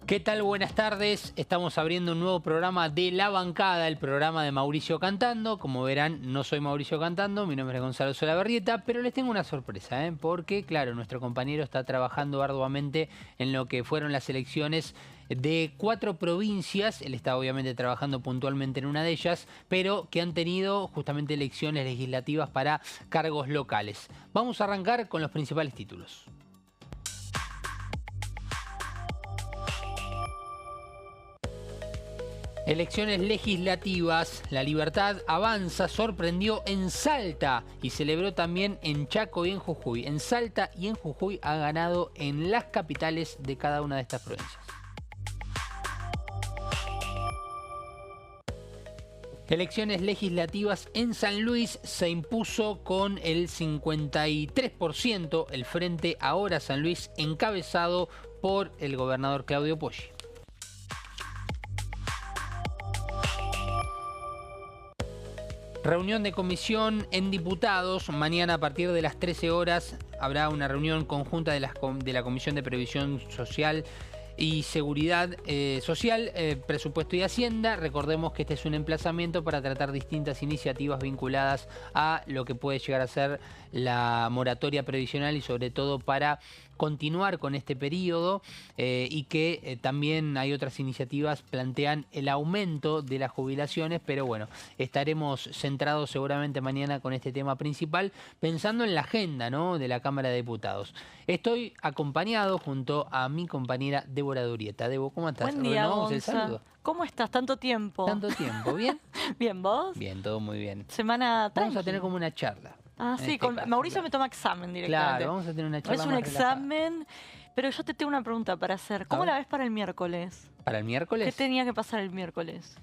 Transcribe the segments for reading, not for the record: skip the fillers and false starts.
¿Qué tal? Buenas tardes. Estamos abriendo un nuevo programa de La Bancada, el programa de Mauricio Cantando. Como verán, no soy Mauricio Cantando, mi nombre es Gonzalo Solabarrieta, pero les tengo una sorpresa, porque, claro, nuestro compañero está trabajando arduamente en lo que fueron las elecciones de 4 provincias. Él está obviamente trabajando puntualmente en una de ellas, pero que han tenido justamente elecciones legislativas para cargos locales. Vamos a arrancar con los principales títulos. Elecciones legislativas, La Libertad Avanza sorprendió en Salta y celebró también en Chaco y en Jujuy. En Salta y en Jujuy ha ganado en las capitales de cada una de estas provincias. Elecciones legislativas en San Luis se impuso con el 53% el Frente Ahora San Luis, encabezado por el gobernador Claudio Poggi. Reunión de comisión en diputados. Mañana a partir de las 13 horas habrá una reunión conjunta de la Comisión de Previsión Social y Seguridad Social, Presupuesto y Hacienda. Recordemos que este es un emplazamiento para tratar distintas iniciativas vinculadas a lo que puede llegar a ser la moratoria previsional y sobre todo para continuar con este periodo y que también hay otras iniciativas plantean el aumento de las jubilaciones, pero bueno, estaremos centrados seguramente mañana con este tema principal, pensando en la agenda, ¿no?, de la Cámara de Diputados. Estoy acompañado junto a mi compañera Débora Durieta. Debo, ¿cómo estás? Buen día, ¿Renovamos el Gonza. saludo? ¿Cómo estás? ¿Tanto tiempo? Tanto tiempo, ¿bien? Bien, ¿vos? Bien, todo muy bien. Semana Vamos a tranqui. tener como una charla. Ah, en sí, este con caso, Mauricio claro. me toma examen directamente. Claro, vamos a tener una charla Es un más relajada. examen, pero yo te tengo una pregunta para hacer. ¿Cómo la ves para el miércoles? ¿Para el miércoles? ¿Qué tenía que pasar el miércoles?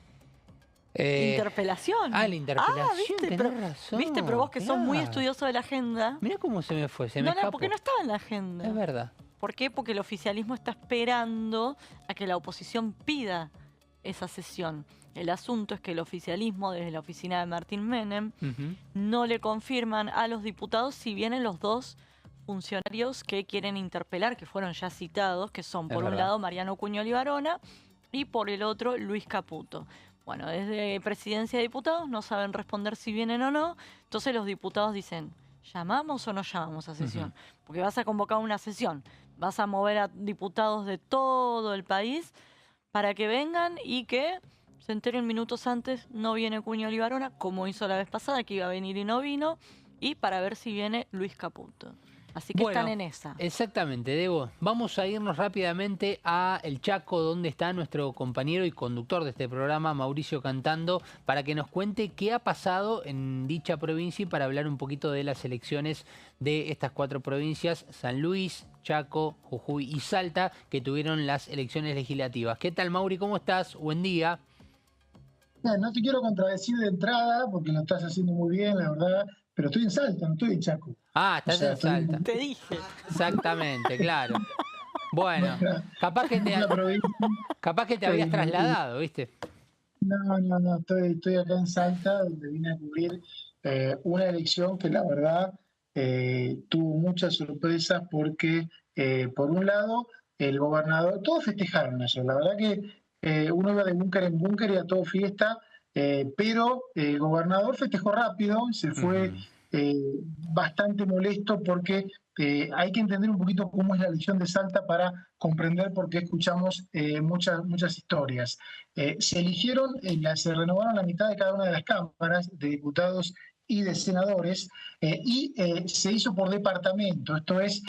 Eh, ¿Interpelación? Ah, la interpelación, ¿viste? tenés Pero, razón. ¿viste? Pero vos que sos muy Mirá. estudioso de la agenda. Mirá cómo se me fue, se me No, escapó. porque no estaba en la agenda. Es verdad. ¿Por qué? Porque el oficialismo está esperando a que la oposición pida esa sesión. El asunto es que el oficialismo, desde la oficina de Martín Menem, no le confirman a los diputados si vienen los dos funcionarios que quieren interpelar, que fueron ya citados, que son por un lado Mariano Cuñol y Varona y por el otro Luis Caputo. Bueno, desde Presidencia de Diputados no saben responder si vienen o no, entonces los diputados dicen, ¿llamamos o no llamamos a sesión? Porque vas a convocar una sesión, vas a mover a diputados de todo el país para que vengan y que se enteren minutos antes, no viene Cuñol y Varona, como hizo la vez pasada, que iba a venir y no vino, y para ver si viene Luis Caputo. Así que Bueno, están en esa. Exactamente, Debo. Vamos a irnos rápidamente a El Chaco, donde está nuestro compañero y conductor de este programa, Mauricio Cantando, para que nos cuente qué ha pasado en dicha provincia y para hablar un poquito de las elecciones de estas 4 provincias, San Luis, Chaco, Jujuy y Salta, que tuvieron las elecciones legislativas. ¿Qué tal, Mauri? ¿Cómo estás? Buen día. No te quiero contradecir de entrada porque lo estás haciendo muy bien, la verdad, pero estoy en Salta, no estoy en Chaco. Ah, estás en Salta. Te dije. Exactamente, claro. Bueno, capaz que te habías trasladado, ¿viste? No, estoy acá en Salta, donde vine a cubrir una elección que la verdad tuvo muchas sorpresas porque, por un lado, el gobernador, todos festejaron ayer, la verdad que uno iba de búnker en búnker y a todo fiesta, pero el gobernador festejó rápido, se fue bastante molesto porque hay que entender un poquito cómo es la elección de Salta para comprender por qué escuchamos muchas historias. Se renovaron la mitad de cada una de las cámaras de diputados y de senadores, se hizo por departamento, esto es,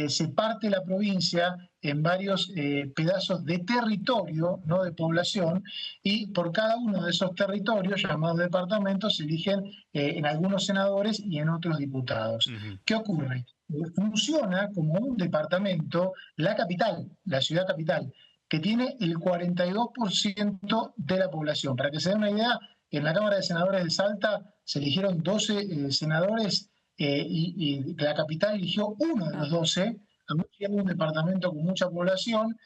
se parte la provincia en varios pedazos de territorio, no de población, y por cada uno de esos territorios, llamados departamentos, se eligen en algunos senadores y en otros diputados. ¿Qué ocurre? Funciona como un departamento la capital, la ciudad capital, que tiene el 42% de la población. Para que se den una idea, en la Cámara de Senadores de Salta se eligieron 12 senadores y la capital eligió uno de los 12, siendo un departamento con mucha población.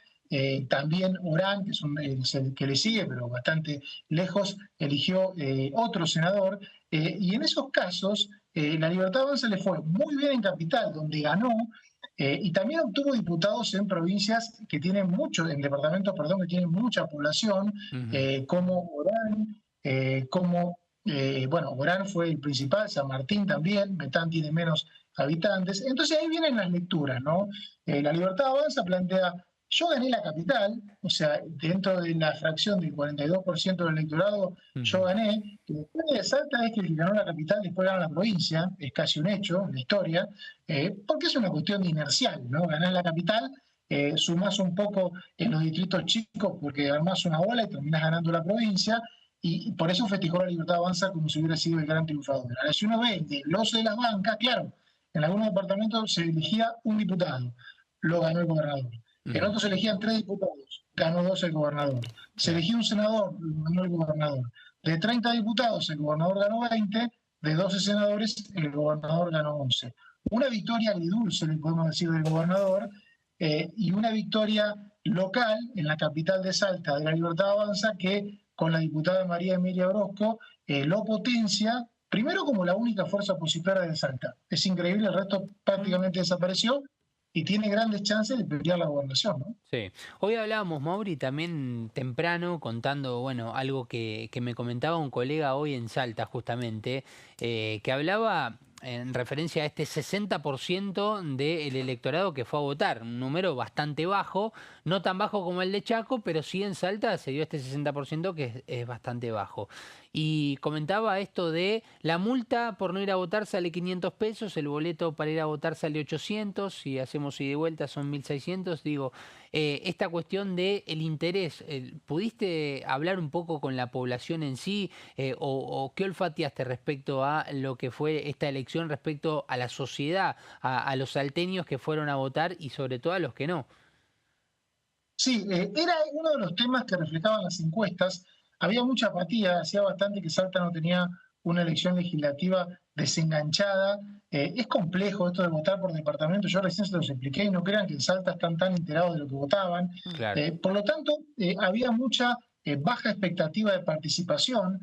También Orán, que es el que le sigue, pero bastante lejos, eligió otro senador. Y en esos casos, la Libertad Avanza le fue muy bien en Capital, donde ganó, Y también obtuvo diputados en provincias que tienen mucho, en departamentos, perdón, que tienen mucha población, como Orán, bueno, Orán fue el principal, San Martín también, Metán tiene menos habitantes. Entonces ahí vienen las lecturas, ¿no? La Libertad Avanza plantea, yo gané la capital, o sea, dentro de la fracción del 42% del electorado, yo gané, que después de Salta es que el que ganó la capital después gana la provincia, es casi un hecho en la historia, porque es una cuestión inercial, ¿no? Ganar la capital, sumás un poco en los distritos chicos porque armás una bola y terminás ganando la provincia, y por eso festejó la Libertad Avanza como si hubiera sido el gran triunfador. Ahora, si uno ve el desglose de las bancas, claro, en algunos departamentos se elegía un diputado, lo ganó el gobernador. En otros se elegían 3 diputados, ganó 2 el gobernador. Se elegía un senador, lo ganó el gobernador. De 30 diputados, el gobernador ganó 20, de 12 senadores, el gobernador ganó 11. Una victoria agridulce, le podemos decir, del gobernador, y una victoria local en la capital de Salta de la Libertad Avanza que con la diputada María Emilia Orozco lo potencia, primero como la única fuerza opositora de Salta. Es increíble, el resto prácticamente desapareció y tiene grandes chances de pelear la gobernación, ¿no? Sí. Hoy hablábamos, Mauri, también temprano, contando, bueno, algo que me comentaba un colega hoy en Salta, justamente, que hablaba en referencia a este 60% del electorado que fue a votar, un número bastante bajo, no tan bajo como el de Chaco, pero sí en Salta se dio este 60% que es bastante bajo. Y comentaba esto de la multa por no ir a votar sale 500 pesos, el boleto para ir a votar sale 800, si hacemos ida y vuelta son 1600, digo, esta cuestión de el interés, ¿pudiste hablar un poco con la población en sí o qué olfateaste respecto a lo que fue esta elección, respecto a la sociedad, a los salteños que fueron a votar y sobre todo a los que no? Sí, era uno de los temas que reflejaban las encuestas. Había mucha apatía, hacía bastante que Salta no tenía una elección legislativa desenganchada. Es complejo esto de votar por departamento, yo recién se los expliqué y no crean que en Salta están tan enterados de lo que votaban. Claro. Por lo tanto, había mucha baja expectativa de participación.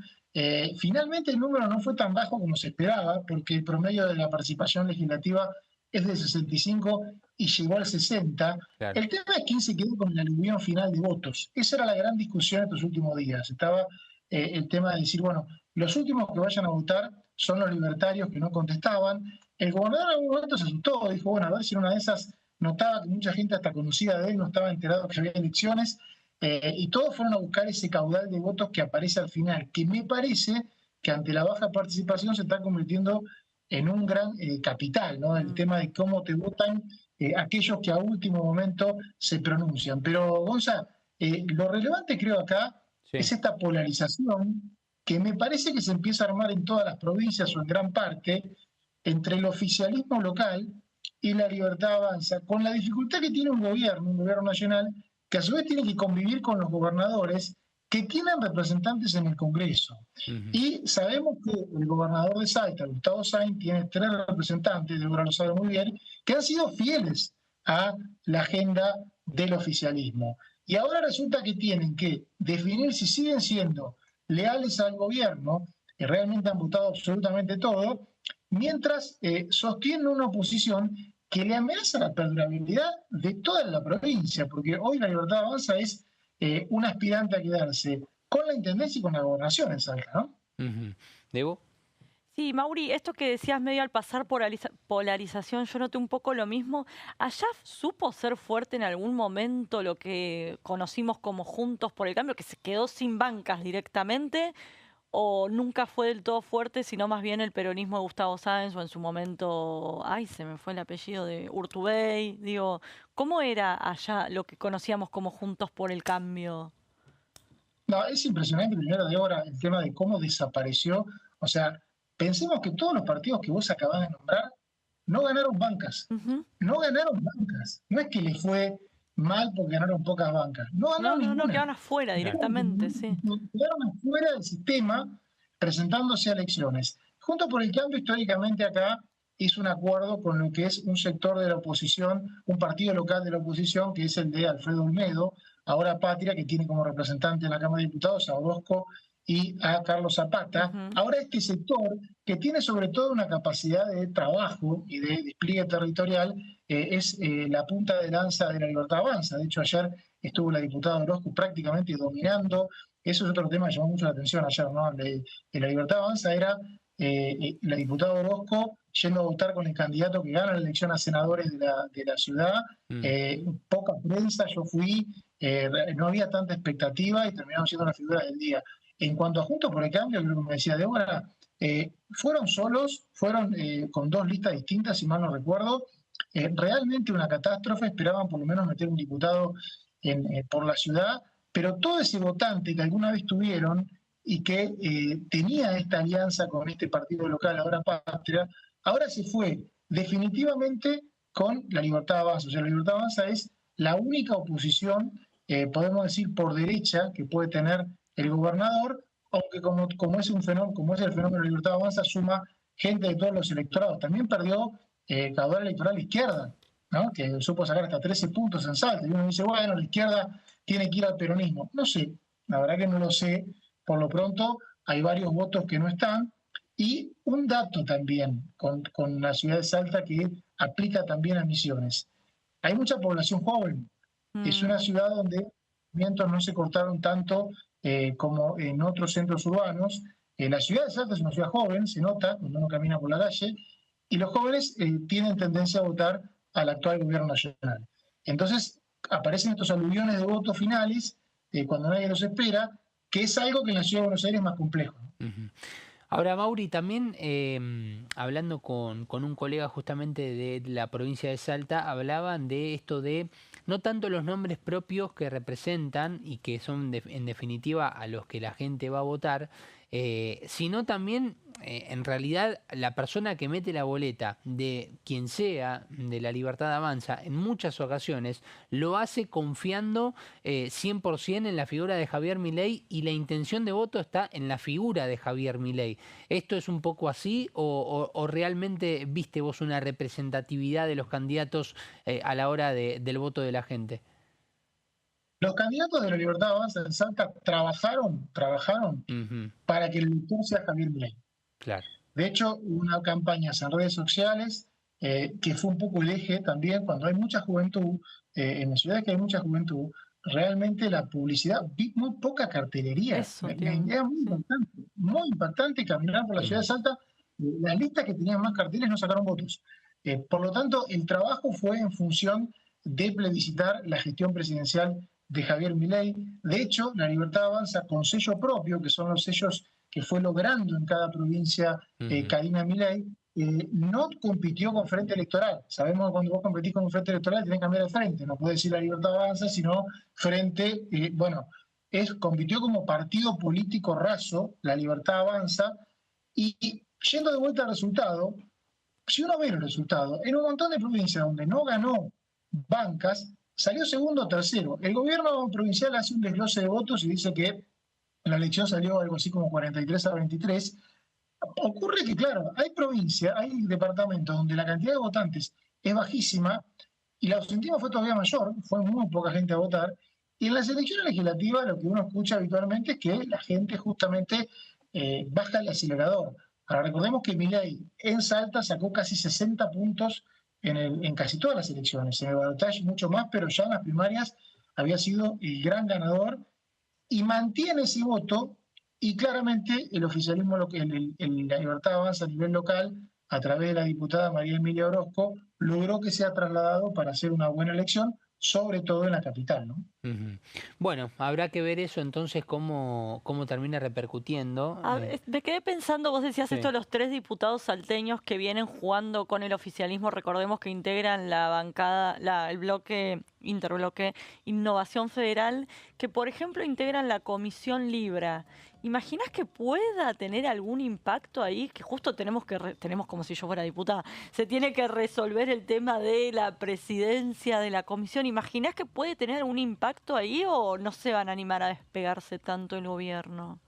Finalmente el número no fue tan bajo como se esperaba, porque el promedio de la participación legislativa es de 65 y llegó al 60. Claro. El tema es quién se quedó con el aluvión final de votos. Esa era la gran discusión estos últimos días. Estaba el tema de decir, bueno, los últimos que vayan a votar son los libertarios que no contestaban. El gobernador en algún momento se asustó, dijo, bueno, a ver si en una de esas notaba que mucha gente hasta conocida de él no estaba enterado que había elecciones, y todos fueron a buscar ese caudal de votos que aparece al final, que me parece que ante la baja participación se está convirtiendo en un gran capital, ¿no? El tema de cómo te votan aquellos que a último momento se pronuncian. Pero, Gonza, lo relevante creo acá es esta polarización que me parece que se empieza a armar en todas las provincias o en gran parte entre el oficialismo local y la Libertad Avanza, con la dificultad que tiene un gobierno nacional, que a su vez tiene que convivir con los gobernadores que tienen representantes en el Congreso. Y sabemos que el gobernador de Salta, Gustavo Sainz, tiene 3 representantes, Débora lo sabe muy bien, que han sido fieles a la agenda del oficialismo. Y ahora resulta que tienen que definir si siguen siendo leales al gobierno, que realmente han votado absolutamente todo, mientras sostienen una oposición que le amenaza la perdurabilidad de toda la provincia, porque hoy la Libertad Avanza es un aspirante a quedarse con la intendencia y con la gobernación en Salta, ¿no? ¿Debo? Sí, Mauri, esto que decías medio al pasar polarización, yo noté un poco lo mismo. ¿Allá supo ser fuerte en algún momento lo que conocimos como Juntos por el Cambio, que se quedó sin bancas directamente? ¿O nunca fue del todo fuerte, sino más bien el peronismo de Gustavo Sáenz o en su momento, ay, se me fue el apellido de Urtubey? Digo, ¿cómo era allá lo que conocíamos como Juntos por el Cambio? No, es impresionante, primero, Débora, el tema de cómo desapareció. O sea, pensemos que todos los partidos que vos acabás de nombrar no ganaron bancas. No ganaron bancas. No es que les fue mal porque ganaron pocas bancas. No ganaron ninguna. No, quedaron afuera directamente, sí. Quedaron afuera del sistema presentándose a elecciones. Juntos por el Cambio, históricamente acá, hizo un acuerdo con lo que es un sector de la oposición, un partido local de la oposición, que es el de Alfredo Olmedo, ahora Patria, que tiene como representante en la Cámara de Diputados a Orozco y a Carlos Zapata. Ahora este sector, que tiene sobre todo una capacidad de trabajo y de despliegue territorial, es la punta de lanza de la Libertad Avanza. De hecho, ayer estuvo la diputada Orozco prácticamente dominando. Eso es otro tema que llamó mucho la atención ayer, ¿no? La Libertad Avanza era la diputada Orozco yendo a votar con el candidato que gana la elección a senadores de la ciudad. Poca prensa, yo fui, no había tanta expectativa y terminamos siendo la figura del día. En cuanto a Juntos por el Cambio, creo que me decía Débora, fueron solos, fueron con dos listas distintas, si mal no recuerdo. Realmente una catástrofe, esperaban por lo menos meter un diputado por la ciudad, pero todo ese votante que alguna vez tuvieron y que tenía esta alianza con este partido local, ahora Patria, ahora se fue definitivamente con la Libertad Avanza. O sea, la Libertad Avanza es la única oposición, podemos decir, por derecha que puede tener el gobernador, aunque como es un fenómeno, como es el fenómeno de la Libertad Avanza, suma gente de todos los electorados. También perdió caudal electoral la izquierda, ¿no? Que supo sacar hasta 13 puntos en Salta. Y uno dice, bueno, la izquierda tiene que ir al peronismo. No sé, la verdad que no lo sé. Por lo pronto, hay varios votos que no están. Y un dato también con la ciudad de Salta que aplica también a Misiones. Hay mucha población joven. Es una ciudad donde los movimientos no se cortaron tanto como en otros centros urbanos. La ciudad de Salta es una ciudad joven, se nota cuando uno camina por la calle, y los jóvenes tienen tendencia a votar al actual gobierno nacional. Entonces aparecen estos aluviones de votos finales cuando nadie los espera, que es algo que en la ciudad de Buenos Aires es más complejo, ¿no? Ahora, Mauri, también hablando con un colega justamente de la provincia de Salta, hablaban de esto de no tanto los nombres propios que representan y que son en definitiva a los que la gente va a votar, sino también en realidad la persona que mete la boleta de quien sea de la Libertad Avanza en muchas ocasiones lo hace confiando 100% en la figura de Javier Milei y la intención de voto está en la figura de Javier Milei. ¿Esto es un poco así o realmente viste vos una representatividad de los candidatos a la hora del voto de la gente? Los candidatos de la Libertad Avanza en Salta trabajaron para que el elector sea Javier Milei. Claro. De hecho, hubo una campaña en redes sociales que fue un poco el eje también, cuando hay mucha juventud, en las ciudades que hay mucha juventud, realmente la publicidad, vi muy poca cartelería. Era muy impactante caminar por la ciudad de Salta. Las listas que tenían más carteles no sacaron votos. Por lo tanto, el trabajo fue en función de plebiscitar la gestión presidencial de Javier Milei. De hecho, la Libertad Avanza con sello propio, que son los sellos que fue logrando en cada provincia Karina Milei, no compitió con Frente Electoral. Sabemos que cuando vos competís con un Frente Electoral tenés que cambiar de frente, no puede decir la Libertad Avanza, sino Frente, compitió como partido político raso, la Libertad Avanza, y yendo de vuelta al resultado, si uno ve el resultado, en un montón de provincias donde no ganó Bancas, salió segundo o tercero. El gobierno provincial hace un desglose de votos y dice que la elección salió algo así como 43-23. Ocurre que, claro, hay provincias, hay departamentos donde la cantidad de votantes es bajísima y el absentismo fue todavía mayor, fue muy poca gente a votar. Y en las elecciones legislativas lo que uno escucha habitualmente es que la gente justamente baja el acelerador. Ahora, recordemos que Milei en Salta sacó casi 60 puntos en casi todas las elecciones. En el balotaje mucho más, pero ya en las primarias había sido el gran ganador y mantiene ese voto. Y claramente el oficialismo, la Libertad Avanza a nivel local, a través de la diputada María Emilia Orozco, logró que sea trasladado para hacer una buena elección, sobre todo en la capital, ¿no? Bueno, habrá que ver eso entonces cómo termina repercutiendo. Me quedé pensando, vos decías esto de los 3 diputados salteños que vienen jugando con el oficialismo, recordemos que integran la bancada, el interbloque Innovación Federal, que por ejemplo integran la Comisión Libra. ¿Imaginás que pueda tener algún impacto ahí? Que justo tenemos como si yo fuera diputada, se tiene que resolver el tema de la presidencia de la comisión. ¿Imaginás que puede tener algún impacto ahí o no se van a animar a despegarse tanto el gobierno?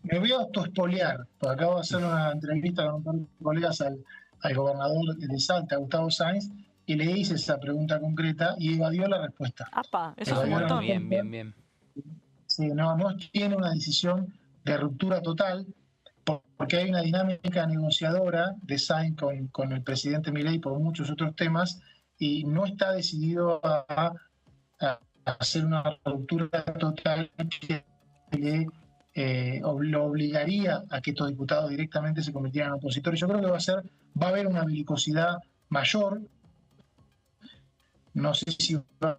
Me voy a autoespolear, porque acabo de hacer una entrevista con un par de colegas al gobernador de Salta, Gustavo Sáenz, y le hice esa pregunta concreta y evadió la respuesta. ¡Apa! Eso es un montón. Bien. Sí, no tiene una decisión de ruptura total, porque hay una dinámica negociadora de Sainz con el presidente Milei por muchos otros temas, y no está decidido a hacer una ruptura total que lo obligaría a que estos diputados directamente se convirtieran en opositores. Yo creo que va a haber una belicosidad mayor. No sé si van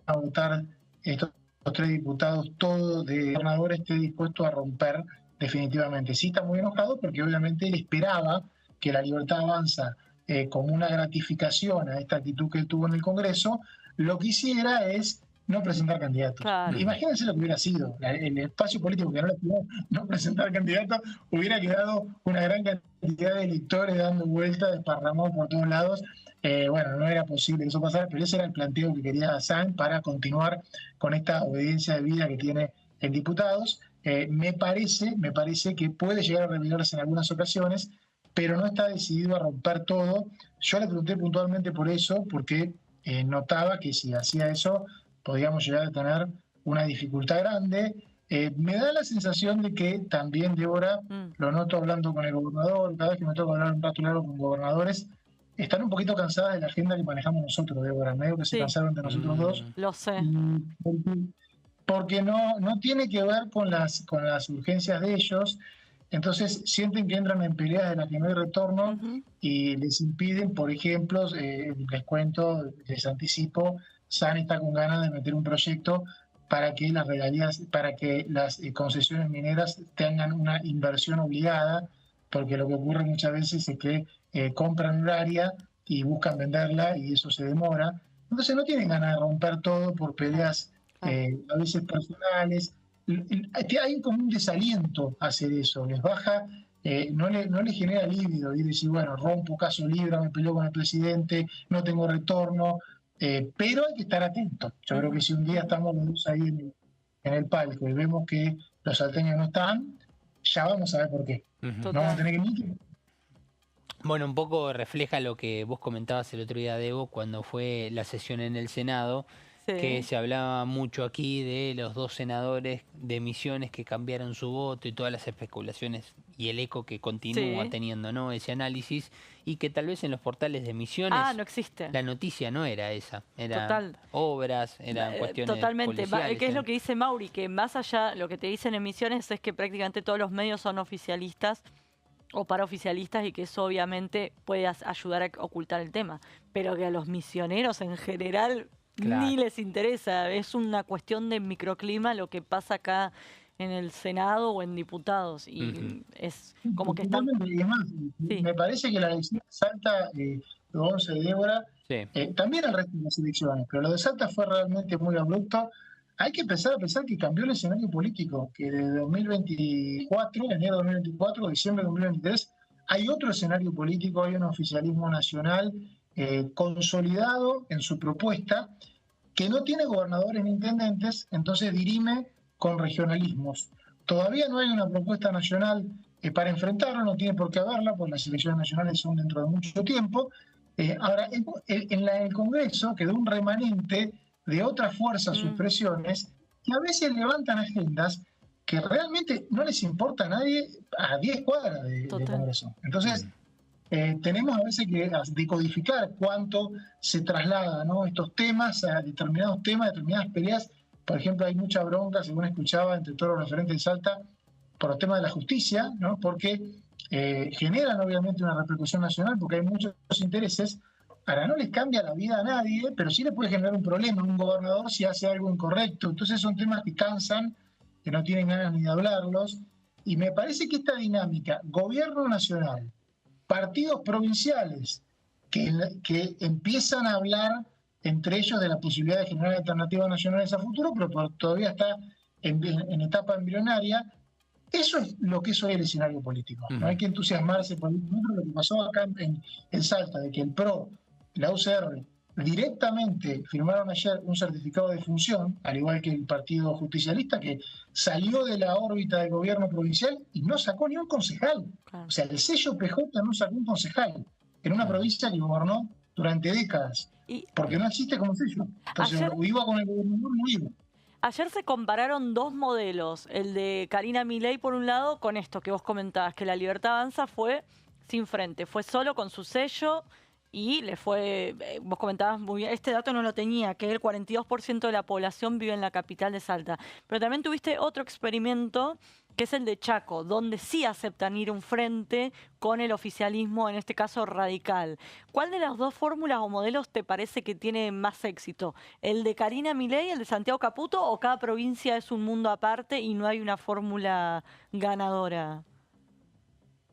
a votar estos 3 diputados, todo de gobernador esté dispuesto a romper definitivamente. Sí está muy enojado porque obviamente él esperaba que la Libertad Avanza, como una gratificación a esta actitud que él tuvo en el Congreso, lo que hiciera es no presentar candidatos. Claro. Imagínense lo que hubiera sido. El espacio político que no le pidió no presentar candidatos, hubiera quedado una gran cantidad de electores dando vueltas, desparramados por todos lados. Bueno, no era posible que eso pasara, pero ese era el planteo que quería Sainz para continuar con esta obediencia de vida que tiene en diputados. Me parece que puede llegar a revelarse en algunas ocasiones, pero no está decidido a romper todo. Yo le pregunté puntualmente por eso, porque notaba que si hacía eso podríamos llegar a tener una dificultad grande. Me da la sensación de que también, Débora, lo noto hablando con el gobernador, cada vez que me toca hablar un rato largo con gobernadores, están un poquito cansadas de la agenda que manejamos nosotros, Débora, medio que se cansaron de nosotros dos. Lo sé. Porque no tiene que ver con las urgencias de ellos. Entonces sienten que entran en peleas de las que no hay retorno y les impiden, por ejemplo, les cuento, les anticipo, Sainz está con ganas de meter un proyecto para que las regalías, para que las concesiones mineras tengan una inversión obligada, porque lo que ocurre muchas veces es que compran un área y buscan venderla y eso se demora. Entonces no tienen ganas de romper todo por peleas a veces personales. Hay como un desaliento a hacer eso, les baja, no le genera líbido y decir, bueno, rompo caso libre, me peleo con el presidente, no tengo retorno, pero hay que estar atentos. Yo creo que si un día estamos los dos ahí en el palco y vemos que los salteños no están, ya vamos a ver por qué. No vamos a tener que ni... Bueno, un poco refleja lo que vos comentabas el otro día, Debo, cuando fue la sesión en el Senado, que se hablaba mucho aquí de los 2 senadores de Misiones que cambiaron su voto y todas las especulaciones y el eco que continúa teniendo, ¿no?, ese análisis, y que tal vez en los portales de Misiones no existe. La noticia no era esa, eran obras, eran cuestiones totalmente. policiales. ¿Qué es lo que dice Mauri? Que más allá, lo que te dicen en Misiones es que prácticamente todos los medios son oficialistas o paraoficialistas y que eso obviamente puede ayudar a ocultar el tema, pero que a los misioneros en general... Claro. Ni les interesa, es una cuestión de microclima lo que pasa acá en el Senado o en diputados y es como que están... Y es más, me parece que la elección de Salta, Gonza y Débora, también el resto de las elecciones, pero lo de Salta fue realmente muy abrupto. Hay que empezar a pensar que cambió el escenario político, que de 2024, enero de 2024, diciembre de 2023, hay otro escenario político, hay un oficialismo nacional consolidado en su propuesta, que no tiene gobernadores ni intendentes, entonces dirime con regionalismos. Todavía no hay una propuesta nacional para enfrentarlo, no tiene por qué haberla, porque las elecciones nacionales son dentro de mucho tiempo. Ahora, en el Congreso quedó un remanente de otras fuerzas sus presiones, que a veces levantan agendas que realmente no les importa a nadie a 10 cuadras del Congreso. Entonces... tenemos a veces que decodificar cuánto se traslada, ¿no?, estos temas a determinados temas, determinadas peleas. Por ejemplo, hay mucha bronca, según escuchaba, entre todos los referentes de Salta, por los temas de la justicia, ¿no?, porque generan obviamente una repercusión nacional, porque hay muchos intereses. Ahora, no les cambia la vida a nadie, pero sí le puede generar un problema a un gobernador si hace algo incorrecto. Entonces son temas que cansan, que no tienen ganas ni de hablarlos. Y me parece que esta dinámica, gobierno nacional, partidos provinciales que empiezan a hablar entre ellos de la posibilidad de generar alternativas nacionales a futuro, pero todavía está en etapa embrionaria. Eso es lo que es hoy el escenario político. No hay que entusiasmarse por lo que pasó acá en Salta, de que el PRO, la UCR, directamente firmaron ayer un certificado de función, al igual que el Partido Justicialista, que salió de la órbita del gobierno provincial y no sacó ni un concejal. O sea, el sello PJ no sacó un concejal en una provincia que gobernó durante décadas, porque no existe como sello. Entonces, o iba con el gobernador o no iba. Ayer se compararon dos modelos, el de Karina Milei por un lado con esto que vos comentabas, que La Libertad Avanza fue sin frente, fue solo con su sello y le fue, vos comentabas muy bien, este dato no lo tenía, que el 42% de la población vive en la capital de Salta. Pero también tuviste otro experimento, que es el de Chaco, donde sí aceptan ir un frente con el oficialismo, en este caso radical. ¿Cuál de las dos fórmulas o modelos te parece que tiene más éxito? ¿El de Karina Milei, el de Santiago Caputo, o cada provincia es un mundo aparte y no hay una fórmula ganadora?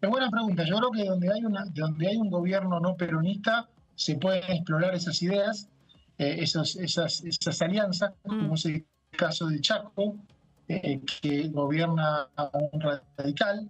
Es buena pregunta. Yo creo que donde hay un gobierno no peronista se pueden explorar esas ideas, esas alianzas, como es el caso de Chaco, que gobierna a un radical.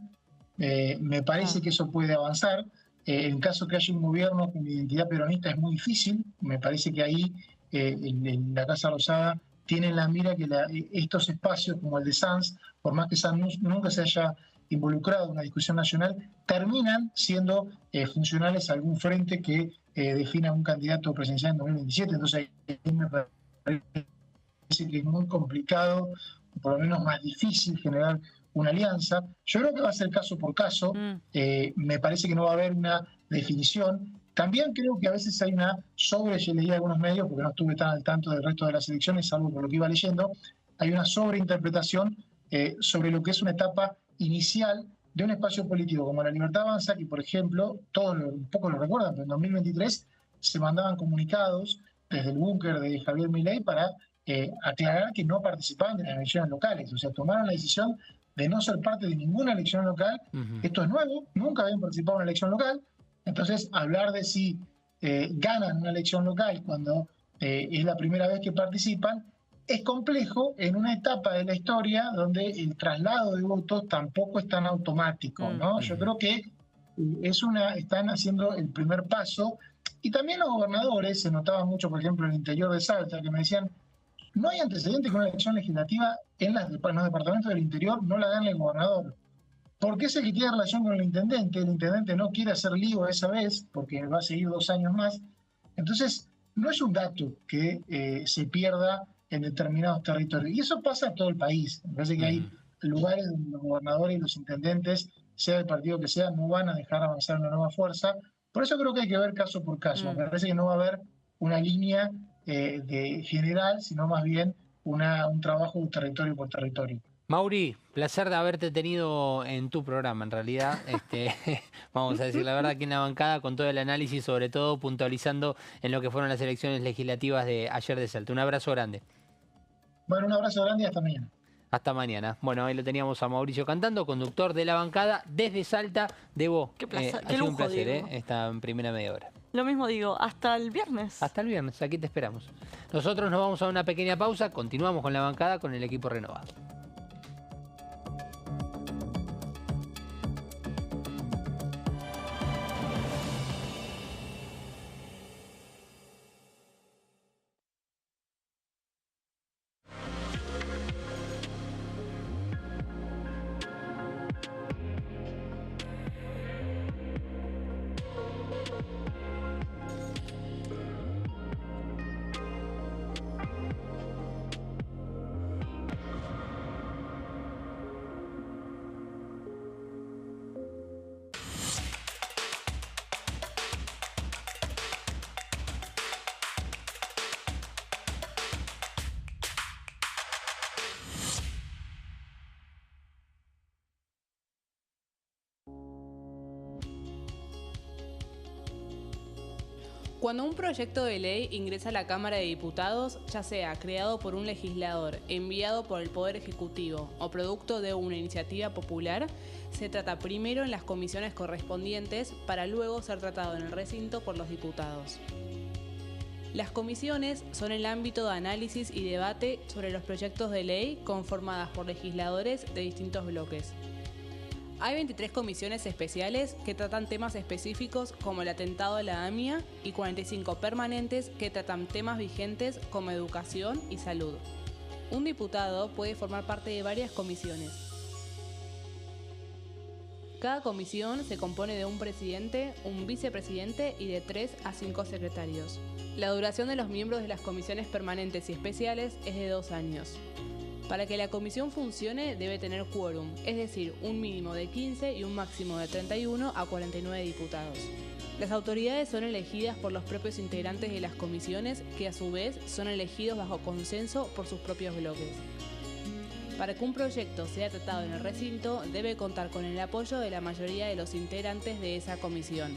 Me parece que eso puede avanzar. En caso que haya un gobierno con identidad peronista es muy difícil. Me parece que ahí en la Casa Rosada tienen la mira que estos espacios como el de Sanz, por más que Sanz nunca se haya involucrado en una discusión nacional, terminan siendo funcionales a algún frente que defina un candidato presidencial en 2027. Entonces ahí me parece que es muy complicado, por lo menos más difícil, generar una alianza. Yo creo que va a ser caso por caso. Me parece que no va a haber una definición. También creo que a veces hay una yo leí algunos medios, porque no estuve tan al tanto del resto de las elecciones, salvo por lo que iba leyendo, hay una sobreinterpretación sobre lo que es una etapa inicial de un espacio político como La Libertad Avanza, que por ejemplo, todos un poco lo recuerdan, pero en 2023 se mandaban comunicados desde el búnker de Javier Milei para aclarar que no participaban de las elecciones locales. O sea, tomaron la decisión de no ser parte de ninguna elección local. Esto es nuevo, nunca habían participado en una elección local. Entonces, hablar de si ganan una elección local cuando es la primera vez que participan, es complejo en una etapa de la historia donde el traslado de votos tampoco es tan automático, ¿no? Yo creo que están haciendo el primer paso. Y también los gobernadores, se notaba mucho, por ejemplo, en el interior de Salta, que me decían, no hay antecedentes que una elección legislativa en los departamentos del interior no la gane el gobernador. Porque es el que tiene relación con el intendente no quiere hacer lío esa vez, porque va a seguir 2 años más. Entonces, no es un dato que se pierda en determinados territorios. Y eso pasa en todo el país. Me parece que hay lugares donde los gobernadores y los intendentes, sea el partido que sea, no van a dejar avanzar una nueva fuerza. Por eso creo que hay que ver caso por caso. Me parece que no va a haber una línea de general, sino más bien un trabajo territorio por territorio. Mauri, placer de haberte tenido en tu programa, en realidad. Vamos a decir la verdad, aquí en la bancada, con todo el análisis, sobre todo puntualizando en lo que fueron las elecciones legislativas de ayer de Salta. Un abrazo grande. Bueno, un abrazo grande y hasta mañana. Hasta mañana. Bueno, ahí lo teníamos a Mauricio Cantando, conductor de la bancada desde Salta. Debo, qué placer, ha qué sido lujo, un placer, Diego. Esta primera media hora. Lo mismo digo, hasta el viernes. Hasta el viernes, aquí te esperamos. Nosotros nos vamos a una pequeña pausa, continuamos con la bancada con el equipo renovado. Cuando un proyecto de ley ingresa a la Cámara de Diputados, ya sea creado por un legislador, enviado por el Poder Ejecutivo o producto de una iniciativa popular, se trata primero en las comisiones correspondientes para luego ser tratado en el recinto por los diputados. Las comisiones son el ámbito de análisis y debate sobre los proyectos de ley conformadas por legisladores de distintos bloques. Hay 23 comisiones especiales que tratan temas específicos como el atentado a la AMIA y 45 permanentes que tratan temas vigentes como educación y salud. Un diputado puede formar parte de varias comisiones. Cada comisión se compone de un presidente, un vicepresidente y de 3 a 5 secretarios. La duración de los miembros de las comisiones permanentes y especiales es de 2 años. Para que la comisión funcione debe tener quórum, es decir, un mínimo de 15 y un máximo de 31 a 49 diputados. Las autoridades son elegidas por los propios integrantes de las comisiones, que a su vez son elegidos bajo consenso por sus propios bloques. Para que un proyecto sea tratado en el recinto, debe contar con el apoyo de la mayoría de los integrantes de esa comisión.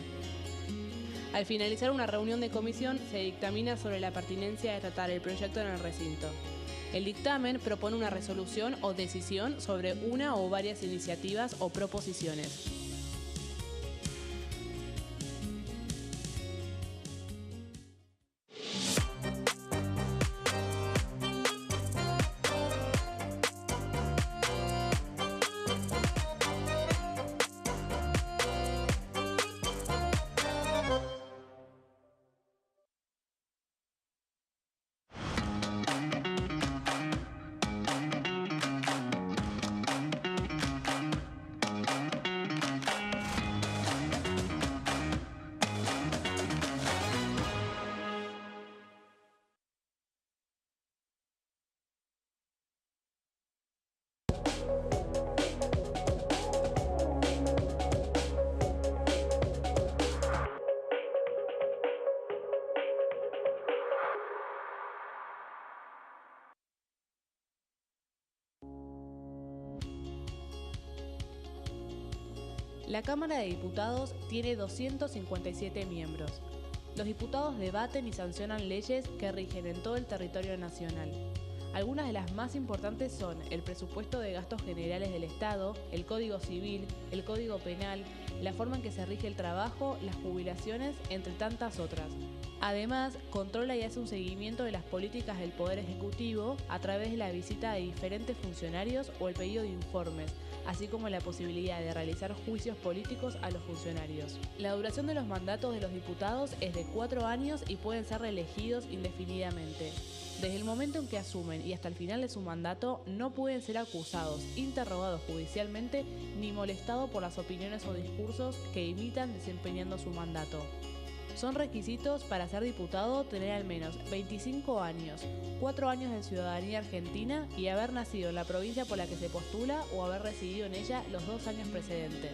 Al finalizar una reunión de comisión, se dictamina sobre la pertinencia de tratar el proyecto en el recinto. El dictamen propone una resolución o decisión sobre una o varias iniciativas o proposiciones. La Cámara de Diputados tiene 257 miembros. Los diputados debaten y sancionan leyes que rigen en todo el territorio nacional. Algunas de las más importantes son el presupuesto de gastos generales del Estado, el Código Civil, el Código Penal, la forma en que se rige el trabajo, las jubilaciones, entre tantas otras. Además, controla y hace un seguimiento de las políticas del Poder Ejecutivo a través de la visita de diferentes funcionarios o el pedido de informes, así como la posibilidad de realizar juicios políticos a los funcionarios. La duración de los mandatos de los diputados es de 4 años y pueden ser reelegidos indefinidamente. Desde el momento en que asumen y hasta el final de su mandato, no pueden ser acusados, interrogados judicialmente, ni molestados por las opiniones o discursos que imitan desempeñando su mandato. Son requisitos para ser diputado tener al menos 25 años, 4 años de ciudadanía argentina y haber nacido en la provincia por la que se postula o haber residido en ella los 2 años precedentes.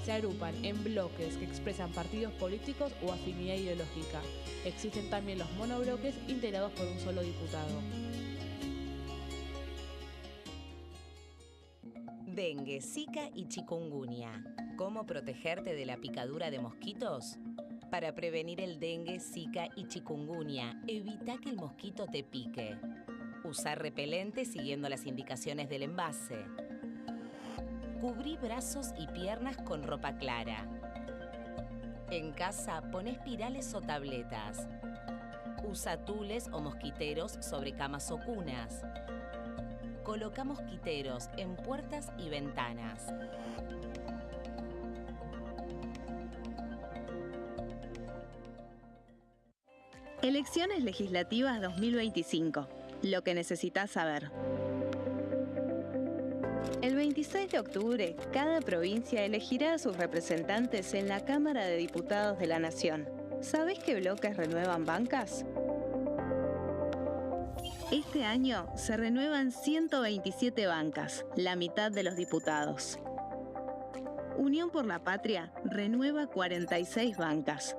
Se agrupan en bloques que expresan partidos políticos o afinidad ideológica. Existen también los monobloques integrados por un solo diputado. Dengue, Zika y chikungunya. ¿Cómo protegerte de la picadura de mosquitos? Para prevenir el dengue, Zika y chikungunya, evita que el mosquito te pique. Usar repelente siguiendo las indicaciones del envase. Cubrí brazos y piernas con ropa clara. En casa, pon espirales o tabletas. Usa tules o mosquiteros sobre camas o cunas. Coloca mosquiteros en puertas y ventanas. Elecciones legislativas 2025. Lo que necesitas saber. El 26 de octubre, cada provincia elegirá a sus representantes en la Cámara de Diputados de la Nación. ¿Sabés qué bloques renuevan bancas? Este año se renuevan 127 bancas, la mitad de los diputados. Unión por la Patria renueva 46 bancas.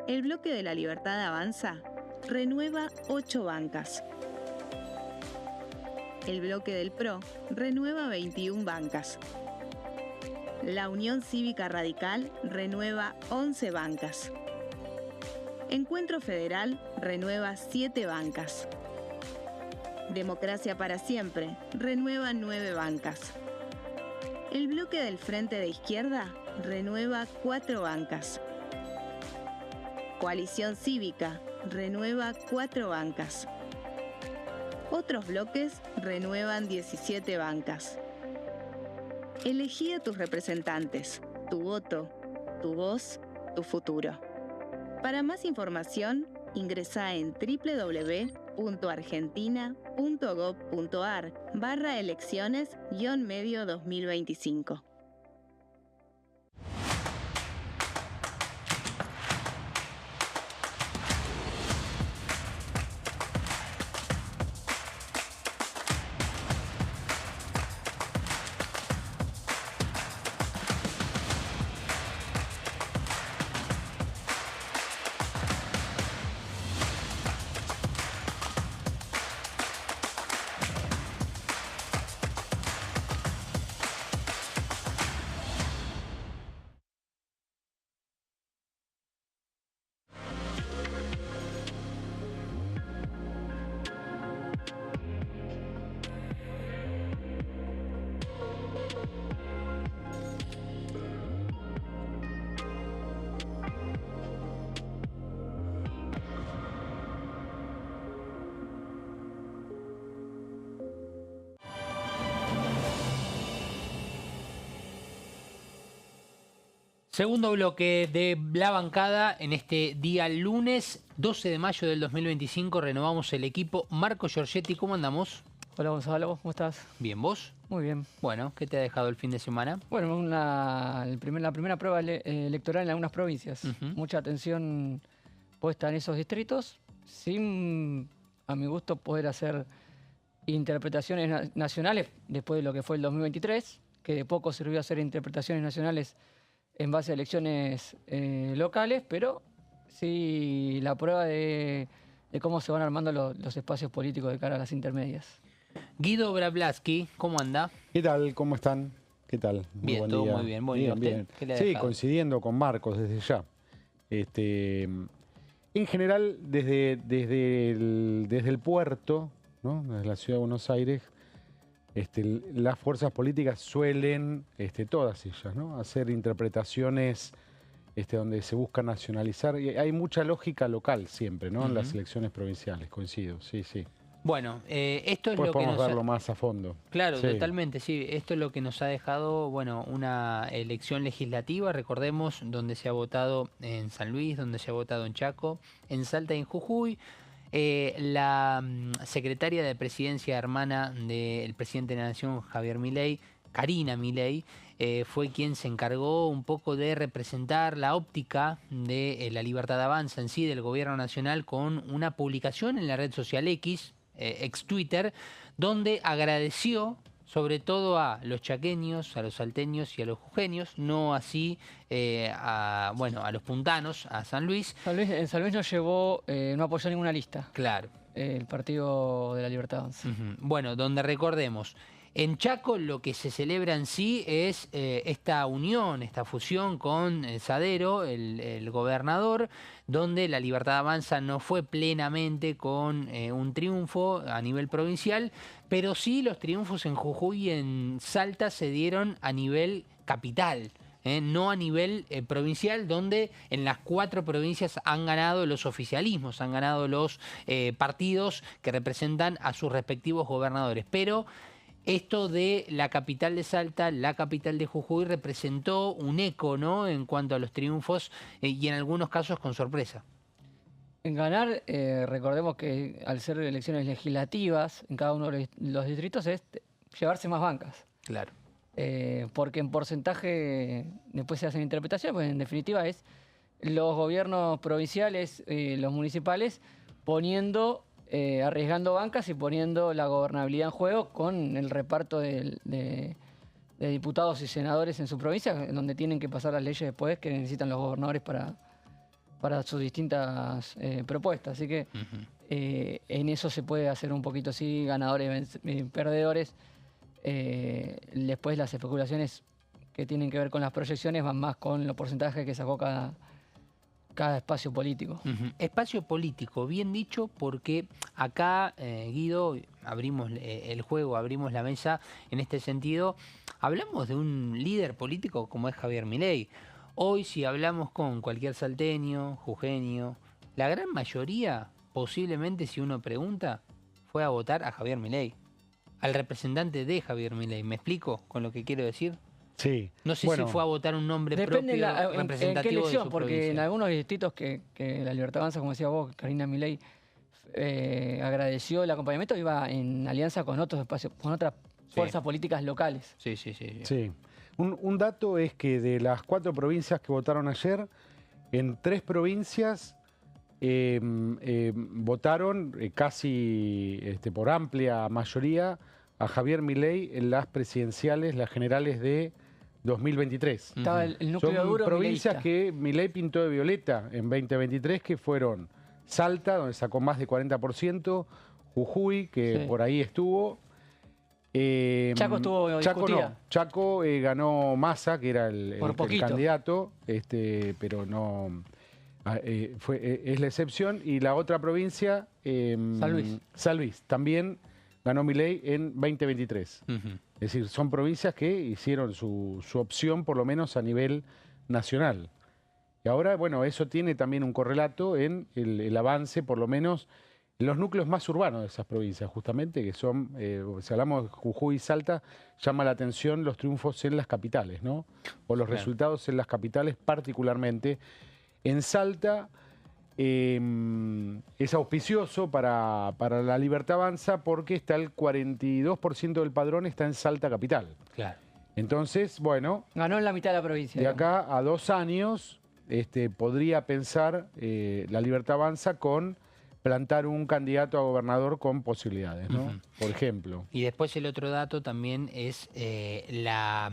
El Bloque de la Libertad Avanza renueva 8 bancas. El Bloque del PRO renueva 21 bancas. La Unión Cívica Radical renueva 11 bancas. Encuentro Federal renueva 7 bancas. Democracia para Siempre renueva 9 bancas. El Bloque del Frente de Izquierda renueva 4 bancas. Coalición Cívica renueva 4 bancas. Otros bloques renuevan 17 bancas. Elegí a tus representantes, tu voto, tu voz, tu futuro. Para más información, ingresá en www.argentina.gov.ar/elecciones-medio 2025. Segundo bloque de La Bancada en este día lunes 12 de mayo del 2025. Renovamos el equipo. Marco Giorgetti, ¿cómo andamos? Hola Gonzalo, ¿cómo estás? Bien, ¿vos? Muy bien. Bueno, ¿qué te ha dejado el fin de semana? Bueno, la primera prueba electoral en algunas provincias. Mucha atención puesta en esos distritos, sin, a mi gusto, poder hacer interpretaciones nacionales después de lo que fue el 2023, que de poco sirvió hacer interpretaciones nacionales en base a elecciones locales, pero sí la prueba de cómo se van armando los espacios políticos de cara a las intermedias. Guido Brablaski, ¿cómo anda? ¿Qué tal? ¿Cómo están? ¿Qué tal? Bien, buen todo día. muy bien. Bien, bien. Sí, coincidiendo con Marcos desde ya. En general, desde el puerto, ¿no? Desde la ciudad de Buenos Aires, las fuerzas políticas suelen, todas ellas, ¿no? Hacer interpretaciones donde se busca nacionalizar. Y hay mucha lógica local siempre, ¿no? En las elecciones provinciales, coincido, sí, sí. Bueno, esto es pues lo que podemos nos verlo más a fondo. Claro, sí. Totalmente, sí. Esto es lo que nos ha dejado, bueno, una elección legislativa, recordemos, donde se ha votado en San Luis, donde se ha votado en Chaco, en Salta y en Jujuy. La secretaria de Presidencia, hermana del presidente de la Nación, Javier Milei, Karina Milei, fue quien se encargó un poco de representar la óptica de la Libertad Avanza en sí, del gobierno nacional, con una publicación en la red social X, ex Twitter, donde agradeció sobre todo a los chaqueños, a los salteños y a los jujeños, no así a los puntanos, a San Luis. En San Luis no llevó, no apoyó ninguna lista. Claro. El Partido de la Libertad Avanza. Bueno, donde recordemos, en Chaco lo que se celebra en sí es esta unión, esta fusión con Sadero, el gobernador, donde la Libertad Avanza no fue plenamente con un triunfo a nivel provincial, pero sí los triunfos en Jujuy y en Salta se dieron a nivel capital. No a nivel provincial, donde en las 4 provincias han ganado los oficialismos, han ganado los partidos que representan a sus respectivos gobernadores. Pero esto de la capital de Salta, la capital de Jujuy, representó un eco, ¿no?, en cuanto a los triunfos y en algunos casos con sorpresa. En ganar, recordemos que al ser elecciones legislativas en cada uno de los distritos es llevarse más bancas. Claro. Porque en porcentaje después se hacen interpretaciones, pues en definitiva es los gobiernos provinciales, los municipales, arriesgando bancas y poniendo la gobernabilidad en juego con el reparto de diputados y senadores en su provincia, en donde tienen que pasar las leyes después que necesitan los gobernadores para sus distintas propuestas. Así que en eso se puede hacer un poquito así, ganadores y perdedores. Después las especulaciones que tienen que ver con las proyecciones van más con los porcentajes que sacó cada espacio político. Espacio político, bien dicho, porque acá, Guido, abrimos el juego, abrimos la mesa en este sentido. Hablamos de un líder político como es Javier Milei. Hoy, si hablamos con cualquier salteño, jujeño, la gran mayoría, posiblemente, si uno pregunta, fue a votar a Javier Milei, al representante de Javier Milei. ¿Me explico con lo que quiero decir? Sí. No sé si fue a votar un nombre propio representativo en qué elección, de su porque provincia. en algunos distritos que la Libertad Avanza, como decía vos, Karina Milei, agradeció el acompañamiento, iba en alianza con otros espacios, con otras fuerzas políticas locales. Sí. Un dato es que de las 4 provincias que votaron ayer, en 3 provincias votaron casi por amplia mayoría a Javier Milei en las presidenciales, las generales de 2023. Estaba el núcleo duro. Son provincias mileísta. que Milei pintó de violeta en 2023, que fueron Salta, donde sacó más de 40%, Jujuy, que por ahí estuvo. Chaco estuvo Chaco discutida. no. Chaco ganó Massa, que era el candidato, pero no es la excepción. Y la otra provincia, San Luis, también ganó Milei en 2023. Es decir, son provincias que hicieron su opción, por lo menos a nivel nacional. Y ahora, bueno, eso tiene también un correlato en el avance, por lo menos los núcleos más urbanos de esas provincias, justamente, que son, si hablamos de Jujuy y Salta, llama la atención los triunfos en las capitales, ¿no? O los resultados en las capitales particularmente. En Salta es auspicioso para la Libertad Avanza porque está el 42% del padrón está en Salta capital. Claro. Entonces, bueno... Ganó en la mitad de la provincia. De acá a 2 años podría pensar la Libertad Avanza con plantar un candidato a gobernador con posibilidades, ¿no? Por ejemplo. Y después el otro dato también es la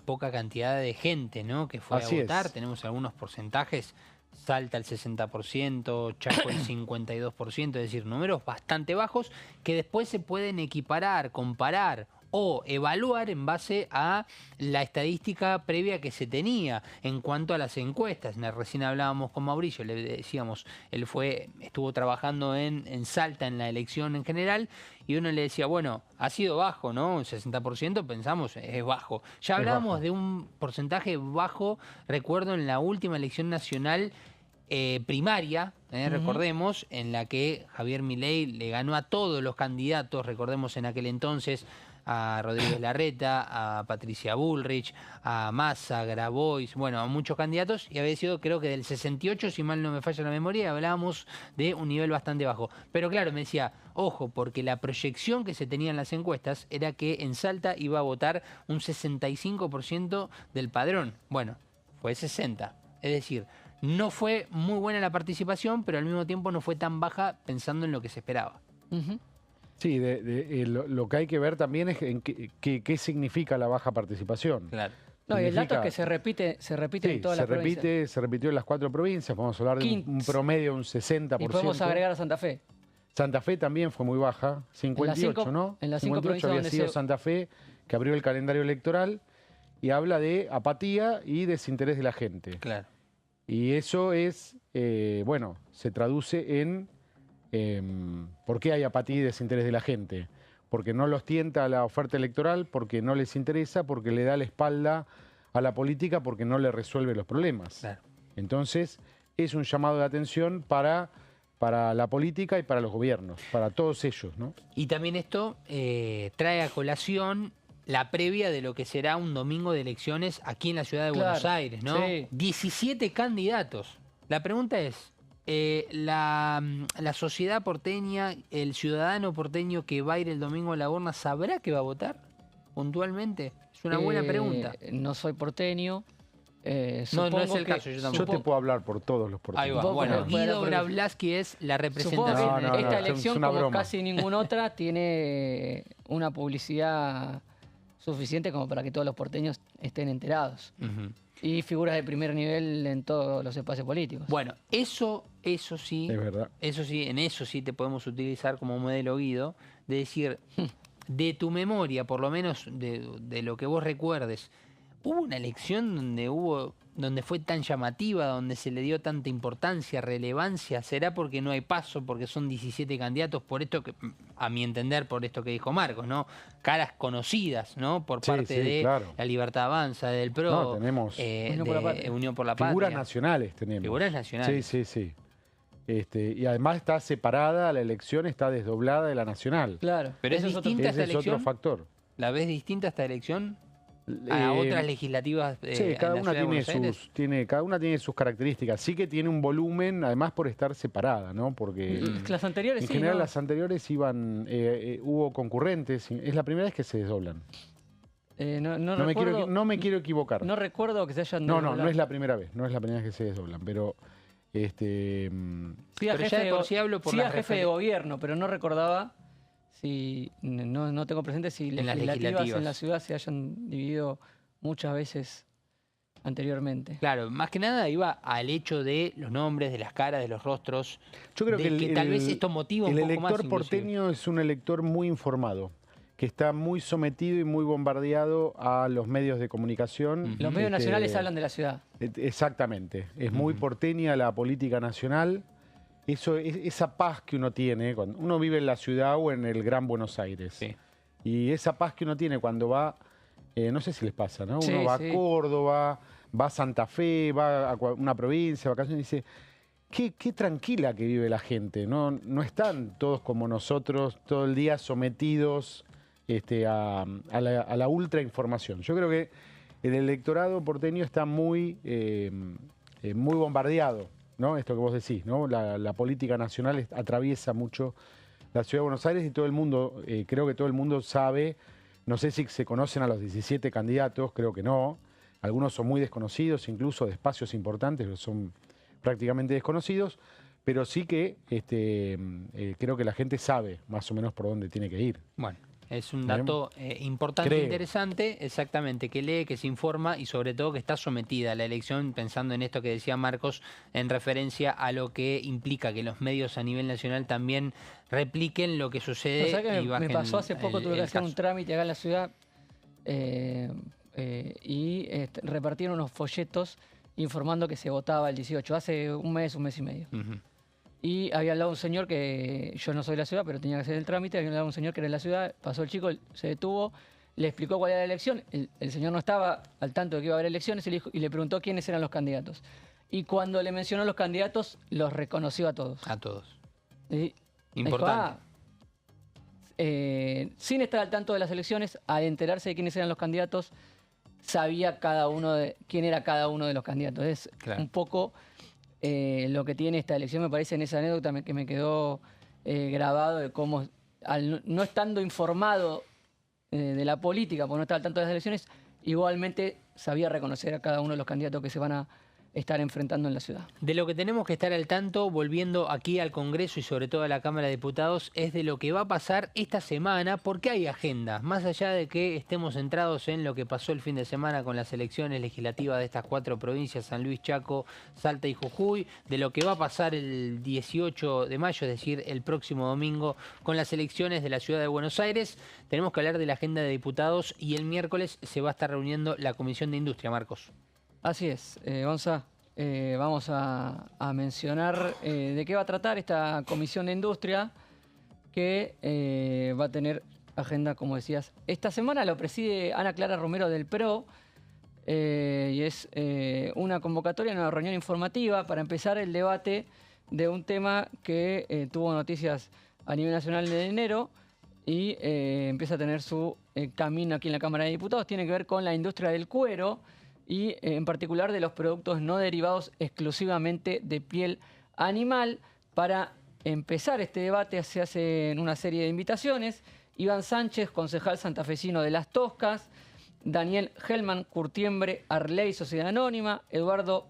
poca cantidad de gente, ¿no?, que fue a votar. Tenemos algunos porcentajes. Salta el 60%, Chaco el 52%, es decir, números bastante bajos que después se pueden equiparar, comparar o evaluar en base a la estadística previa que se tenía en cuanto a las encuestas. Recién hablábamos con Mauricio, le decíamos, él estuvo trabajando en Salta en la elección en general y uno le decía, bueno, ha sido bajo, ¿no? El 60% pensamos, es bajo. Ya hablábamos de un porcentaje bajo, recuerdo, en la última elección nacional primaria, recordemos, en la que Javier Milei le ganó a todos los candidatos, recordemos en aquel entonces, a Rodríguez Larreta, a Patricia Bullrich, a Massa, a Grabois, bueno, a muchos candidatos, y había sido, creo que del 68, si mal no me falla la memoria, hablábamos de un nivel bastante bajo. Pero claro, me decía, ojo, porque la proyección que se tenía en las encuestas era que en Salta iba a votar un 65% del padrón. Bueno, fue 60%. Es decir, no fue muy buena la participación, pero al mismo tiempo no fue tan baja pensando en lo que se esperaba. Sí, lo que hay que ver también es qué significa la baja participación. Claro. No, y el dato es que se repite en todas las provincias. Se repitió en las 4 provincias, podemos hablar de un promedio de un 60%. Y podemos agregar a Santa Fe. Santa Fe también fue muy baja, 58, ¿no? En las 5 provincias había sido Santa Fe, que abrió el calendario electoral y habla de apatía y desinterés de la gente. Claro. Y eso es, bueno, se traduce en ¿por qué hay apatía y desinterés de la gente? Porque no los tienta la oferta electoral, porque no les interesa, porque le da la espalda a la política, porque no le resuelve los problemas. Claro. Entonces, es un llamado de atención para la política y para los gobiernos, para todos ellos, ¿no? Y también esto trae a colación la previa de lo que será un domingo de elecciones aquí en la ciudad de Buenos Aires, ¿no? Sí. 17 candidatos. La pregunta es, la sociedad porteña, el ciudadano porteño que va a ir el domingo a la urna, ¿sabrá que va a votar puntualmente? Es una buena pregunta. No soy porteño. No es el caso, yo tampoco. Yo te puedo hablar por todos los porteños. Ahí va. Bueno, Guido Bravlaski es la representación. Supongo que esta elección, como casi ninguna otra, tiene una publicidad suficiente como para que todos los porteños estén enterados. Y figuras de primer nivel en todos los espacios políticos. Bueno, eso sí, es verdad. En eso sí te podemos utilizar como modelo, Guido, de decir, de tu memoria, por lo menos de lo que vos recuerdes, ¿hubo una elección donde fue tan llamativa, donde se le dio tanta importancia, relevancia? ¿Será porque no hay paso, porque son 17 candidatos? Por esto que, a mi entender, por esto que dijo Marcos, ¿no? Caras conocidas, ¿no? Por parte de la Libertad Avanza, del PRO, no, tenemos Unión por la Patria. Figuras nacionales tenemos. Figuras nacionales. Sí. Y además está separada, la elección está desdoblada de la nacional. Claro. Pero es distinta esta elección. Ese es otro factor. ¿La ves distinta esta elección a otras legislativas? Sí, cada una tiene sus características. Sí que tiene un volumen, además por estar separada, ¿no? Porque las anteriores en general las anteriores hubo concurrentes. Es la primera vez que se desdoblan. No me quiero equivocar. No recuerdo que se hayan desdoblado. No es la primera vez. No es la primera vez que se desdoblan, pero sí, a jefe de gobierno, pero no recordaba si no tengo presente si las legislativas en la ciudad se hayan dividido muchas veces anteriormente. Claro, más que nada iba al hecho de los nombres, de las caras, de los rostros. Yo creo que tal vez esto motiva un poco más. El elector porteño es un elector muy informado, que está muy sometido y muy bombardeado a los medios de comunicación. Los medios nacionales hablan de la ciudad. Exactamente. Es muy porteña la política nacional. Esa paz que uno tiene cuando uno vive en la ciudad o en el Gran Buenos Aires. Sí. Y esa paz que uno tiene cuando va, no sé si les pasa, ¿no? Uno va a Córdoba, va a Santa Fe, va a una provincia, vacaciones, y dice, qué tranquila que vive la gente. No están todos como nosotros todo el día sometidos a la ultrainformación. Yo creo que el electorado porteño está muy bombardeado, ¿no? Esto que vos decís, ¿no? La política nacional atraviesa mucho la ciudad de Buenos Aires y todo el mundo, creo que todo el mundo sabe, no sé si se conocen a los 17 candidatos, creo que no. Algunos son muy desconocidos, incluso de espacios importantes, que son prácticamente desconocidos, pero sí que creo que la gente sabe más o menos por dónde tiene que ir. Bueno, es un dato importante, interesante, exactamente, que lee, que se informa y sobre todo que está sometida a la elección, pensando en esto que decía Marcos, en referencia a lo que implica que los medios a nivel nacional también repliquen lo que sucede. O sea que y bajen me pasó hace poco, tuve que hacer caso. un trámite acá en la ciudad y repartieron unos folletos informando que se votaba el 18, hace un mes y medio. Y había al lado un señor que, yo no soy de la ciudad, pero tenía que hacer el trámite, había al lado un señor que era de la ciudad, pasó el chico, se detuvo, le explicó cuál era la elección, el señor no estaba al tanto de que iba a haber elecciones y le preguntó quiénes eran los candidatos. Y cuando le mencionó los candidatos, los reconoció a todos. A todos. Y importante. Dijo, sin estar al tanto de las elecciones, al enterarse de quiénes eran los candidatos, sabía quién era cada uno de los candidatos. Es un poco lo que tiene esta elección, me parece, en esa anécdota que me quedó grabado de cómo, no estando informado de la política, por no estar al tanto de las elecciones, igualmente sabía reconocer a cada uno de los candidatos que se van a estar enfrentando en la ciudad. De lo que tenemos que estar al tanto, volviendo aquí al Congreso y sobre todo a la Cámara de Diputados, es de lo que va a pasar esta semana, porque hay agenda. Más allá de que estemos centrados en lo que pasó el fin de semana con las elecciones legislativas de estas 4 provincias, San Luis, Chaco, Salta y Jujuy, de lo que va a pasar el 18 de mayo, es decir, el próximo domingo, con las elecciones de la Ciudad de Buenos Aires, tenemos que hablar de la agenda de diputados y el miércoles se va a estar reuniendo la Comisión de Industria, Marcos. Así es, Gonza. Vamos a mencionar de qué va a tratar esta Comisión de Industria que va a tener agenda, como decías. Esta semana lo preside Ana Clara Romero del PRO y es una convocatoria, una reunión informativa para empezar el debate de un tema que tuvo noticias a nivel nacional en enero y empieza a tener su camino aquí en la Cámara de Diputados. Tiene que ver con la industria del cuero y en particular de los productos no derivados exclusivamente de piel animal. Para empezar este debate se hacen una serie de invitaciones. Iván Sánchez, concejal santafesino de Las Toscas, Daniel Hellman, Curtiembre, Arley, Sociedad Anónima, Eduardo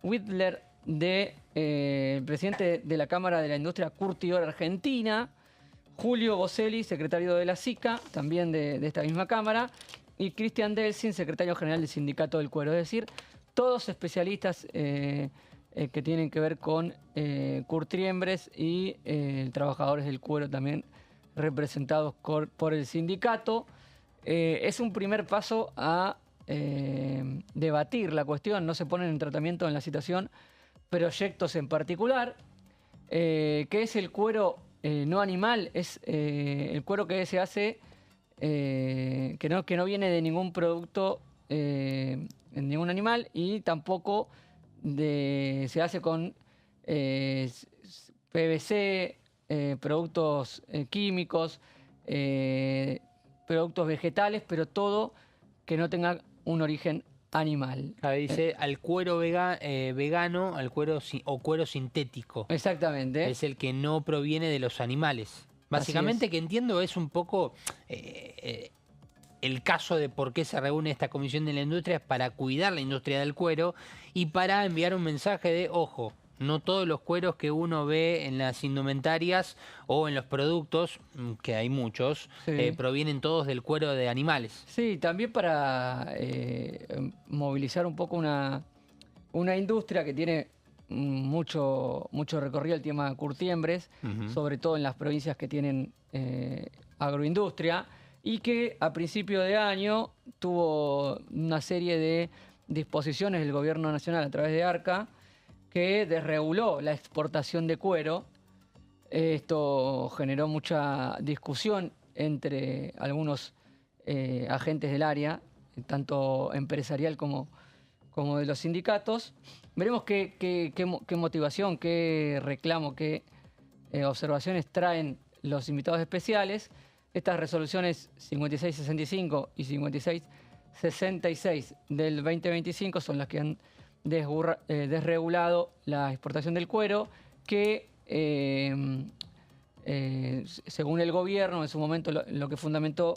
Whitler, el presidente de la Cámara de la Industria Curtidora Argentina, Julio Boselli, secretario de la SICA, también de esta misma Cámara, y Cristian Delsin, secretario general del Sindicato del Cuero. Es decir, todos especialistas que tienen que ver con curtiembres y trabajadores del cuero también representados por el sindicato. Es un primer paso a debatir la cuestión. No se ponen en tratamiento en la citación proyectos en particular. ¿Qué es el cuero no animal? Es el cuero que se hace que no viene de ningún producto, en ningún animal, y tampoco se hace con PVC, productos químicos, productos vegetales, pero todo que no tenga un origen animal. Dice al cuero vegano, al cuero o cuero sintético. Exactamente. Es el que no proviene de los animales. Básicamente, que entiendo es un poco el caso de por qué se reúne esta Comisión de la Industria, es para cuidar la industria del cuero y para enviar un mensaje de, ojo, no todos los cueros que uno ve en las indumentarias o en los productos, que hay muchos, provienen todos del cuero de animales. Sí, también para movilizar un poco una industria que tiene mucho recorrido el tema de curtiembres, sobre todo en las provincias que tienen agroindustria, y que a principio de año tuvo una serie de disposiciones del Gobierno Nacional a través de ARCA que desreguló la exportación de cuero. Esto generó mucha discusión entre algunos agentes del área, tanto empresarial como como de los sindicatos. Veremos qué motivación, qué reclamo, qué observaciones traen los invitados especiales. Estas resoluciones 5665 y 5666 del 2025 son las que han desregulado la exportación del cuero, que según el gobierno en su momento lo que fundamentó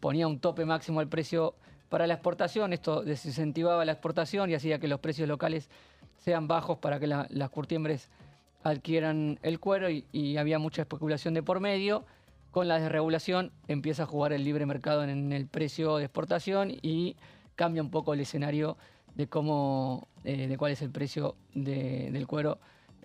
ponía un tope máximo al precio para la exportación. Esto desincentivaba la exportación y hacía que los precios locales sean bajos para que las curtiembres adquieran el cuero, y había mucha especulación de por medio. Con la desregulación empieza a jugar el libre mercado en el precio de exportación y cambia un poco el escenario de de cuál es el precio del cuero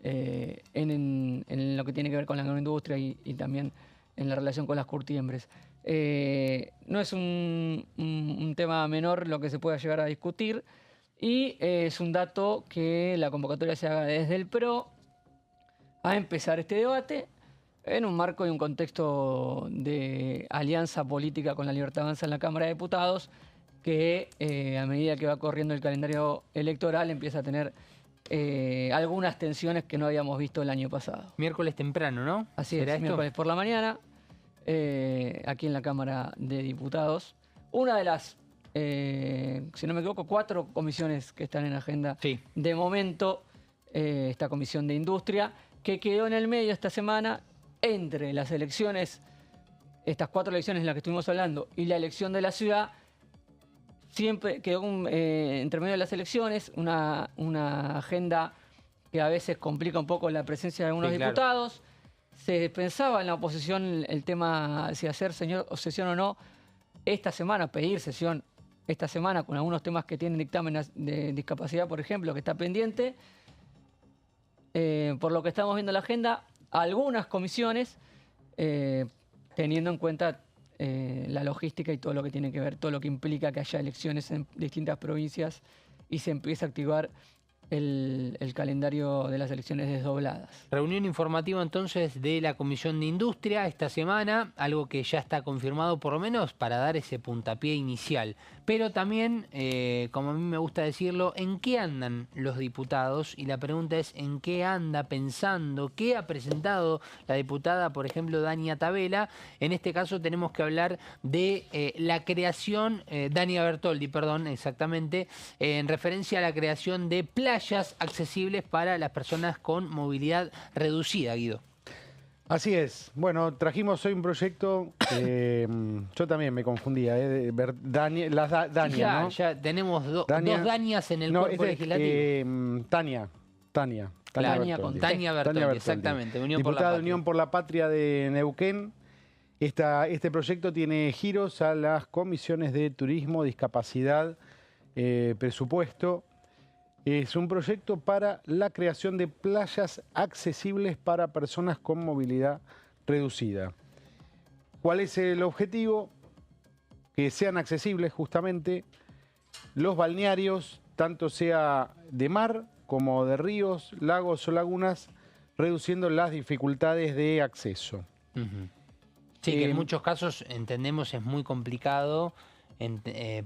en lo que tiene que ver con la agroindustria y también en la relación con las curtiembres. No es un tema menor lo que se pueda llegar a discutir, y es un dato que la convocatoria se haga desde el PRO a empezar este debate en un marco y un contexto de alianza política con la Libertad Avanza en la Cámara de Diputados, que a medida que va corriendo el calendario electoral empieza a tener algunas tensiones que no habíamos visto el año pasado. Miércoles temprano, ¿no? Así es, miércoles por la mañana, aquí en la Cámara de Diputados. Una de las, si no me equivoco, 4 comisiones que están en agenda de momento, esta comisión de industria, que quedó en el medio esta semana entre las elecciones, estas 4 elecciones en las que estuvimos hablando, y la elección de la ciudad. Siempre quedó entre medio de las elecciones una agenda que a veces complica un poco la presencia de algunos diputados. Se pensaba en la oposición el tema si hacer sesión o no esta semana, pedir sesión esta semana con algunos temas que tienen dictamen de discapacidad, por ejemplo, que está pendiente. Por lo que estamos viendo en la agenda, algunas comisiones, teniendo en cuenta la logística y todo lo que tiene que ver, todo lo que implica que haya elecciones en distintas provincias y se empiece a activar el calendario de las elecciones desdobladas. Reunión informativa entonces de la Comisión de Industria esta semana, algo que ya está confirmado por lo menos para dar ese puntapié inicial. Pero también, como a mí me gusta decirlo, ¿en qué andan los diputados? Y la pregunta es, ¿en qué anda pensando? ¿Qué ha presentado la diputada, por ejemplo, Dania Tabela? En este caso tenemos que hablar de la creación, Dania Bertoldi, perdón, exactamente, en referencia a la creación de playas accesibles para las personas con movilidad reducida, Guido. Así es. Bueno, trajimos hoy un proyecto, yo también me confundía, Dania, ¿no? Ya tenemos dos Danias en el cuerpo legislativo. Tania Bertoldi, exactamente. Diputada de Unión por la Patria de Neuquén. Este proyecto tiene giros a las comisiones de turismo, discapacidad, presupuesto. Es un proyecto para la creación de playas accesibles para personas con movilidad reducida. ¿Cuál es el objetivo? Que sean accesibles justamente los balnearios, tanto sea de mar como de ríos, lagos o lagunas, reduciendo las dificultades de acceso. Sí, que en muchos casos entendemos es muy complicado.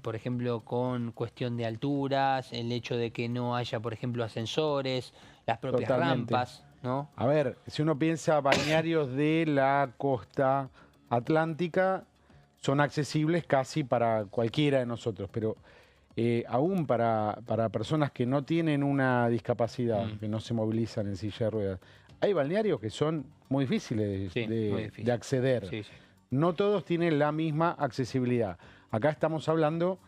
Por ejemplo, con cuestión de alturas, el hecho de que no haya, por ejemplo, ascensores, las propias rampas, ¿no? A ver, si uno piensa balnearios de la costa atlántica, son accesibles casi para cualquiera de nosotros, pero aún para personas que no tienen una discapacidad, que no se movilizan en silla de ruedas, hay balnearios que son muy difíciles de acceder. Sí. No todos tienen la misma accesibilidad. Acá estamos hablando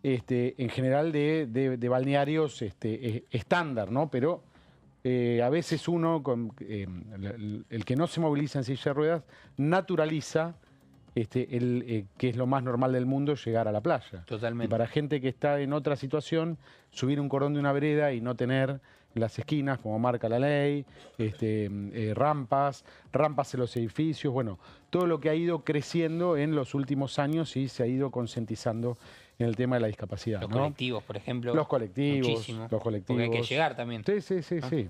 en general de balnearios estándar, ¿no? Pero a veces uno, el que no se moviliza en silla de ruedas, naturaliza que es lo más normal del mundo, llegar a la playa. Totalmente. Y para gente que está en otra situación, subir un cordón de una vereda y no tener las esquinas, como marca la ley, rampas en los edificios, bueno, todo lo que ha ido creciendo en los últimos años y se ha ido concientizando en el tema de la discapacidad. Los colectivos, por ejemplo. Los colectivos. Muchísimo. Porque hay que llegar también. Sí.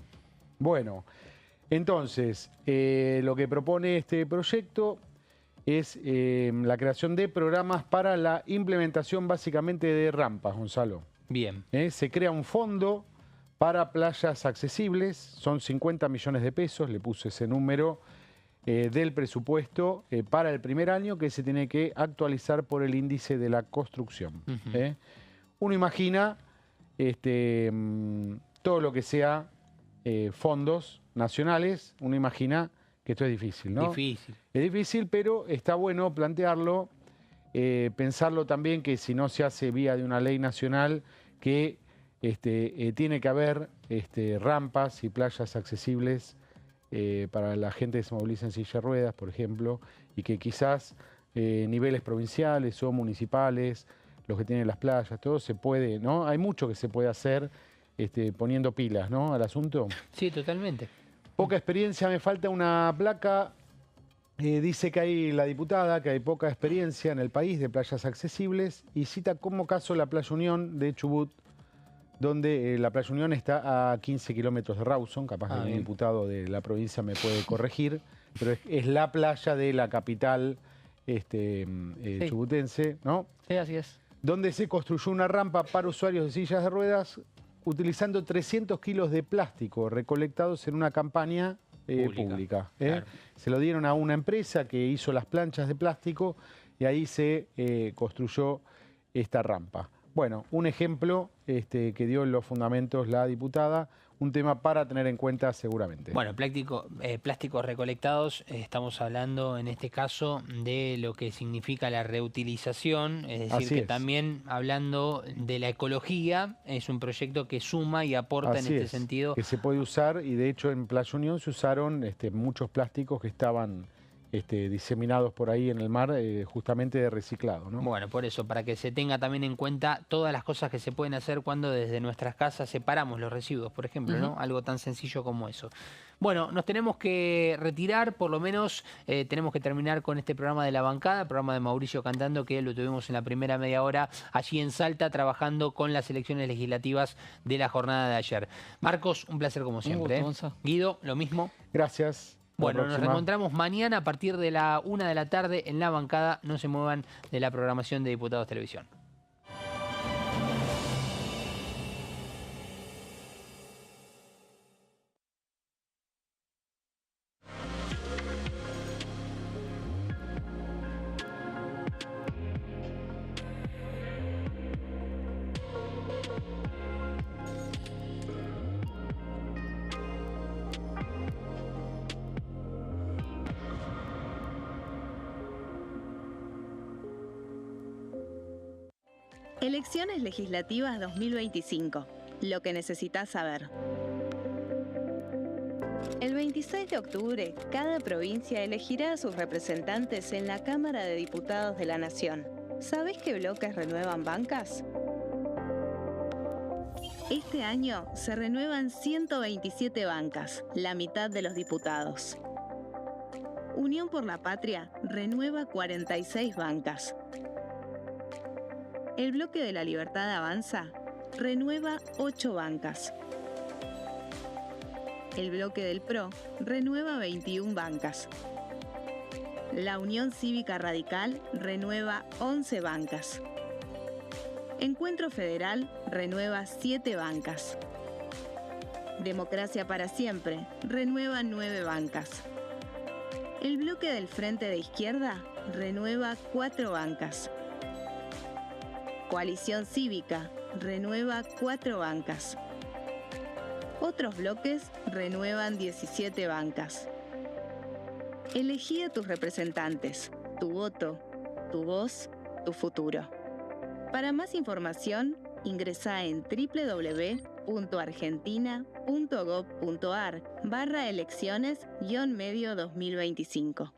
Bueno, entonces, lo que propone este proyecto es la creación de programas para la implementación básicamente de rampas, Gonzalo. Bien. Se crea un fondo para playas accesibles, son 50 millones de pesos, le puse ese número del presupuesto para el primer año, que se tiene que actualizar por el índice de la construcción. Uno imagina todo lo que sea fondos nacionales, uno imagina que esto es difícil, ¿no? Difícil. Es difícil, pero está bueno plantearlo, pensarlo también que si no se hace vía de una ley nacional, que tiene que haber rampas y playas accesibles para la gente que se moviliza en silla de ruedas, por ejemplo, y que quizás niveles provinciales o municipales, los que tienen las playas, todo se puede, ¿no? Hay mucho que se puede hacer poniendo pilas, ¿no?, al asunto. Sí, totalmente. Poca experiencia, me falta una placa. Dice que hay la diputada, que hay poca experiencia en el país de playas accesibles y cita como caso la Playa Unión de Chubut, donde la Playa Unión está a 15 kilómetros de Rawson, capaz que un diputado de la provincia me puede corregir, pero es la playa de la capital chubutense, ¿no? Sí, así es. Donde se construyó una rampa para usuarios de sillas de ruedas utilizando 300 kilos de plástico recolectados en una campaña pública. Claro. Se lo dieron a una empresa que hizo las planchas de plástico y ahí se construyó esta rampa. Bueno, un ejemplo que dio en los fundamentos la diputada, un tema para tener en cuenta seguramente. Bueno, plásticos recolectados, estamos hablando en este caso de lo que significa la reutilización, es decir, que también hablando de la ecología, es un proyecto que suma y aporta en este sentido. Que se puede usar y de hecho en Playa Unión se usaron muchos plásticos que estaban diseminados por ahí en el mar, justamente de reciclado, ¿no? Bueno, por eso, para que se tenga también en cuenta todas las cosas que se pueden hacer cuando desde nuestras casas separamos los residuos, por ejemplo, ¿no? Algo tan sencillo como eso. Bueno, nos tenemos que retirar, por lo menos tenemos que terminar con este programa de La Bancada, el programa de Mauricio Cantando, que lo tuvimos en la primera media hora allí en Salta, trabajando con las elecciones legislativas de la jornada de ayer. Marcos, un placer como siempre. Guido, lo mismo. Gracias. Bueno, nos reencontramos mañana a partir de la 1 de la tarde en La Bancada. No se muevan de la programación de Diputados Televisión. Elecciones legislativas 2025. Lo que necesitas saber. El 26 de octubre, cada provincia elegirá a sus representantes en la Cámara de Diputados de la Nación. ¿Sabés qué bloques renuevan bancas? Este año se renuevan 127 bancas, la mitad de los diputados. Unión por la Patria renueva 46 bancas. El Bloque de la Libertad Avanza renueva 8 bancas. El Bloque del PRO renueva 21 bancas. La Unión Cívica Radical renueva 11 bancas. Encuentro Federal renueva 7 bancas. Democracia para Siempre renueva 9 bancas. El Bloque del Frente de Izquierda renueva 4 bancas. Coalición Cívica renueva 4 bancas. Otros bloques renuevan 17 bancas. Elegí a tus representantes, tu voto, tu voz, tu futuro. Para más información, ingresá en www.argentina.gov.ar/elecciones-medio 2025.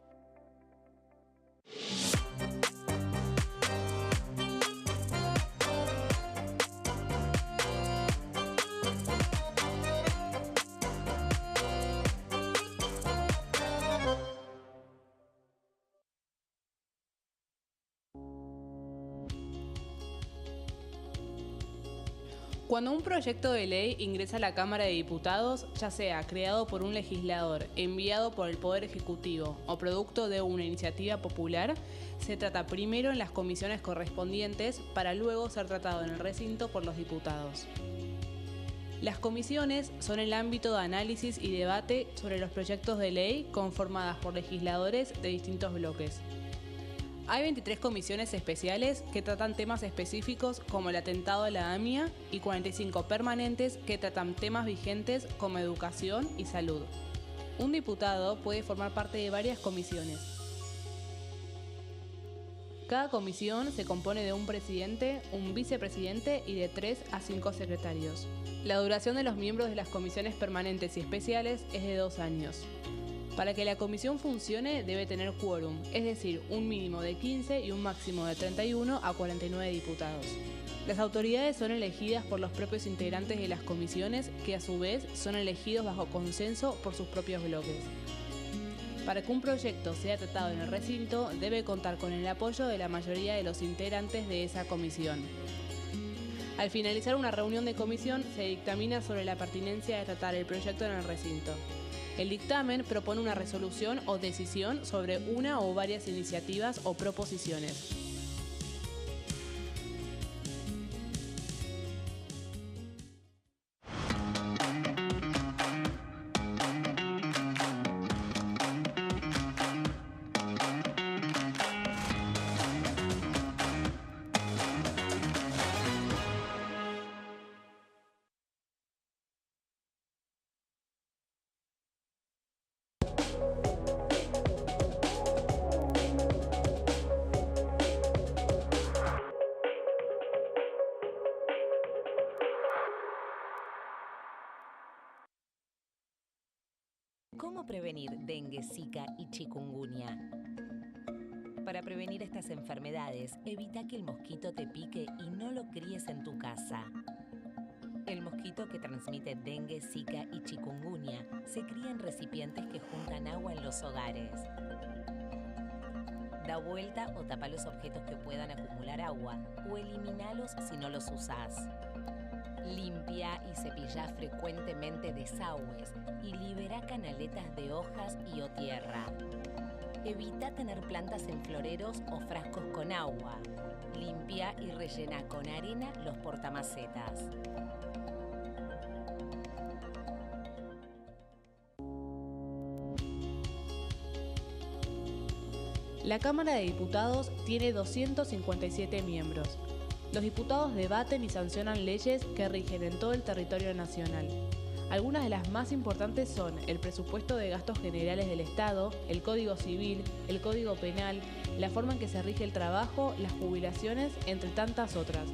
Cuando un proyecto de ley ingresa a la Cámara de Diputados, ya sea creado por un legislador, enviado por el Poder Ejecutivo o producto de una iniciativa popular, se trata primero en las comisiones correspondientes para luego ser tratado en el recinto por los diputados. Las comisiones son el ámbito de análisis y debate sobre los proyectos de ley conformadas por legisladores de distintos bloques. Hay 23 comisiones especiales que tratan temas específicos como el atentado a la AMIA y 45 permanentes que tratan temas vigentes como educación y salud. Un diputado puede formar parte de varias comisiones. Cada comisión se compone de un presidente, un vicepresidente y de 3 a 5 secretarios. La duración de los miembros de las comisiones permanentes y especiales es de 2 años. Para que la comisión funcione debe tener quórum, es decir, un mínimo de 15 y un máximo de 31 a 49 diputados. Las autoridades son elegidas por los propios integrantes de las comisiones, que a su vez son elegidos bajo consenso por sus propios bloques. Para que un proyecto sea tratado en el recinto, debe contar con el apoyo de la mayoría de los integrantes de esa comisión. Al finalizar una reunión de comisión, se dictamina sobre la pertinencia de tratar el proyecto en el recinto. El dictamen propone una resolución o decisión sobre una o varias iniciativas o proposiciones. ¿Cómo prevenir dengue, zika y chikungunya? Para prevenir estas enfermedades, evita que el mosquito te pique y no lo críes en tu casa. El mosquito que transmite dengue, zika y chikungunya se cría en recipientes que juntan agua en los hogares. Da vuelta o tapa los objetos que puedan acumular agua o eliminalos si no los usás. Limpia y cepilla frecuentemente desagües y libera canaletas de hojas y o tierra. Evita tener plantas en floreros o frascos con agua. Limpia y rellena con arena los portamacetas. La Cámara de Diputados tiene 257 miembros. Los diputados debaten y sancionan leyes que rigen en todo el territorio nacional. Algunas de las más importantes son el presupuesto de gastos generales del Estado, el Código Civil, el Código Penal, la forma en que se rige el trabajo, las jubilaciones, entre tantas otras.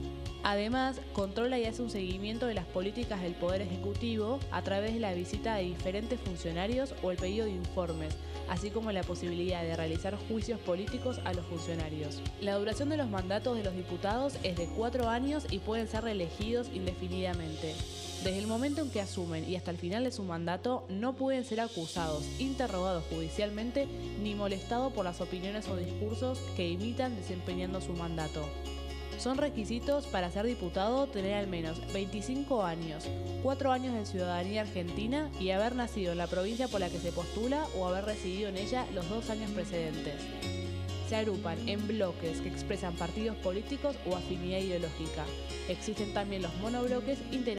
Además, controla y hace un seguimiento de las políticas del Poder Ejecutivo a través de la visita de diferentes funcionarios o el pedido de informes, así como la posibilidad de realizar juicios políticos a los funcionarios. La duración de los mandatos de los diputados es de 4 años y pueden ser reelegidos indefinidamente. Desde el momento en que asumen y hasta el final de su mandato, no pueden ser acusados, interrogados judicialmente, ni molestados por las opiniones o discursos que imitan desempeñando su mandato. Son requisitos para ser diputado tener al menos 25 años, 4 años de ciudadanía argentina y haber nacido en la provincia por la que se postula o haber residido en ella los 2 años precedentes. Se agrupan en bloques que expresan partidos políticos o afinidad ideológica. Existen también los monobloques integrados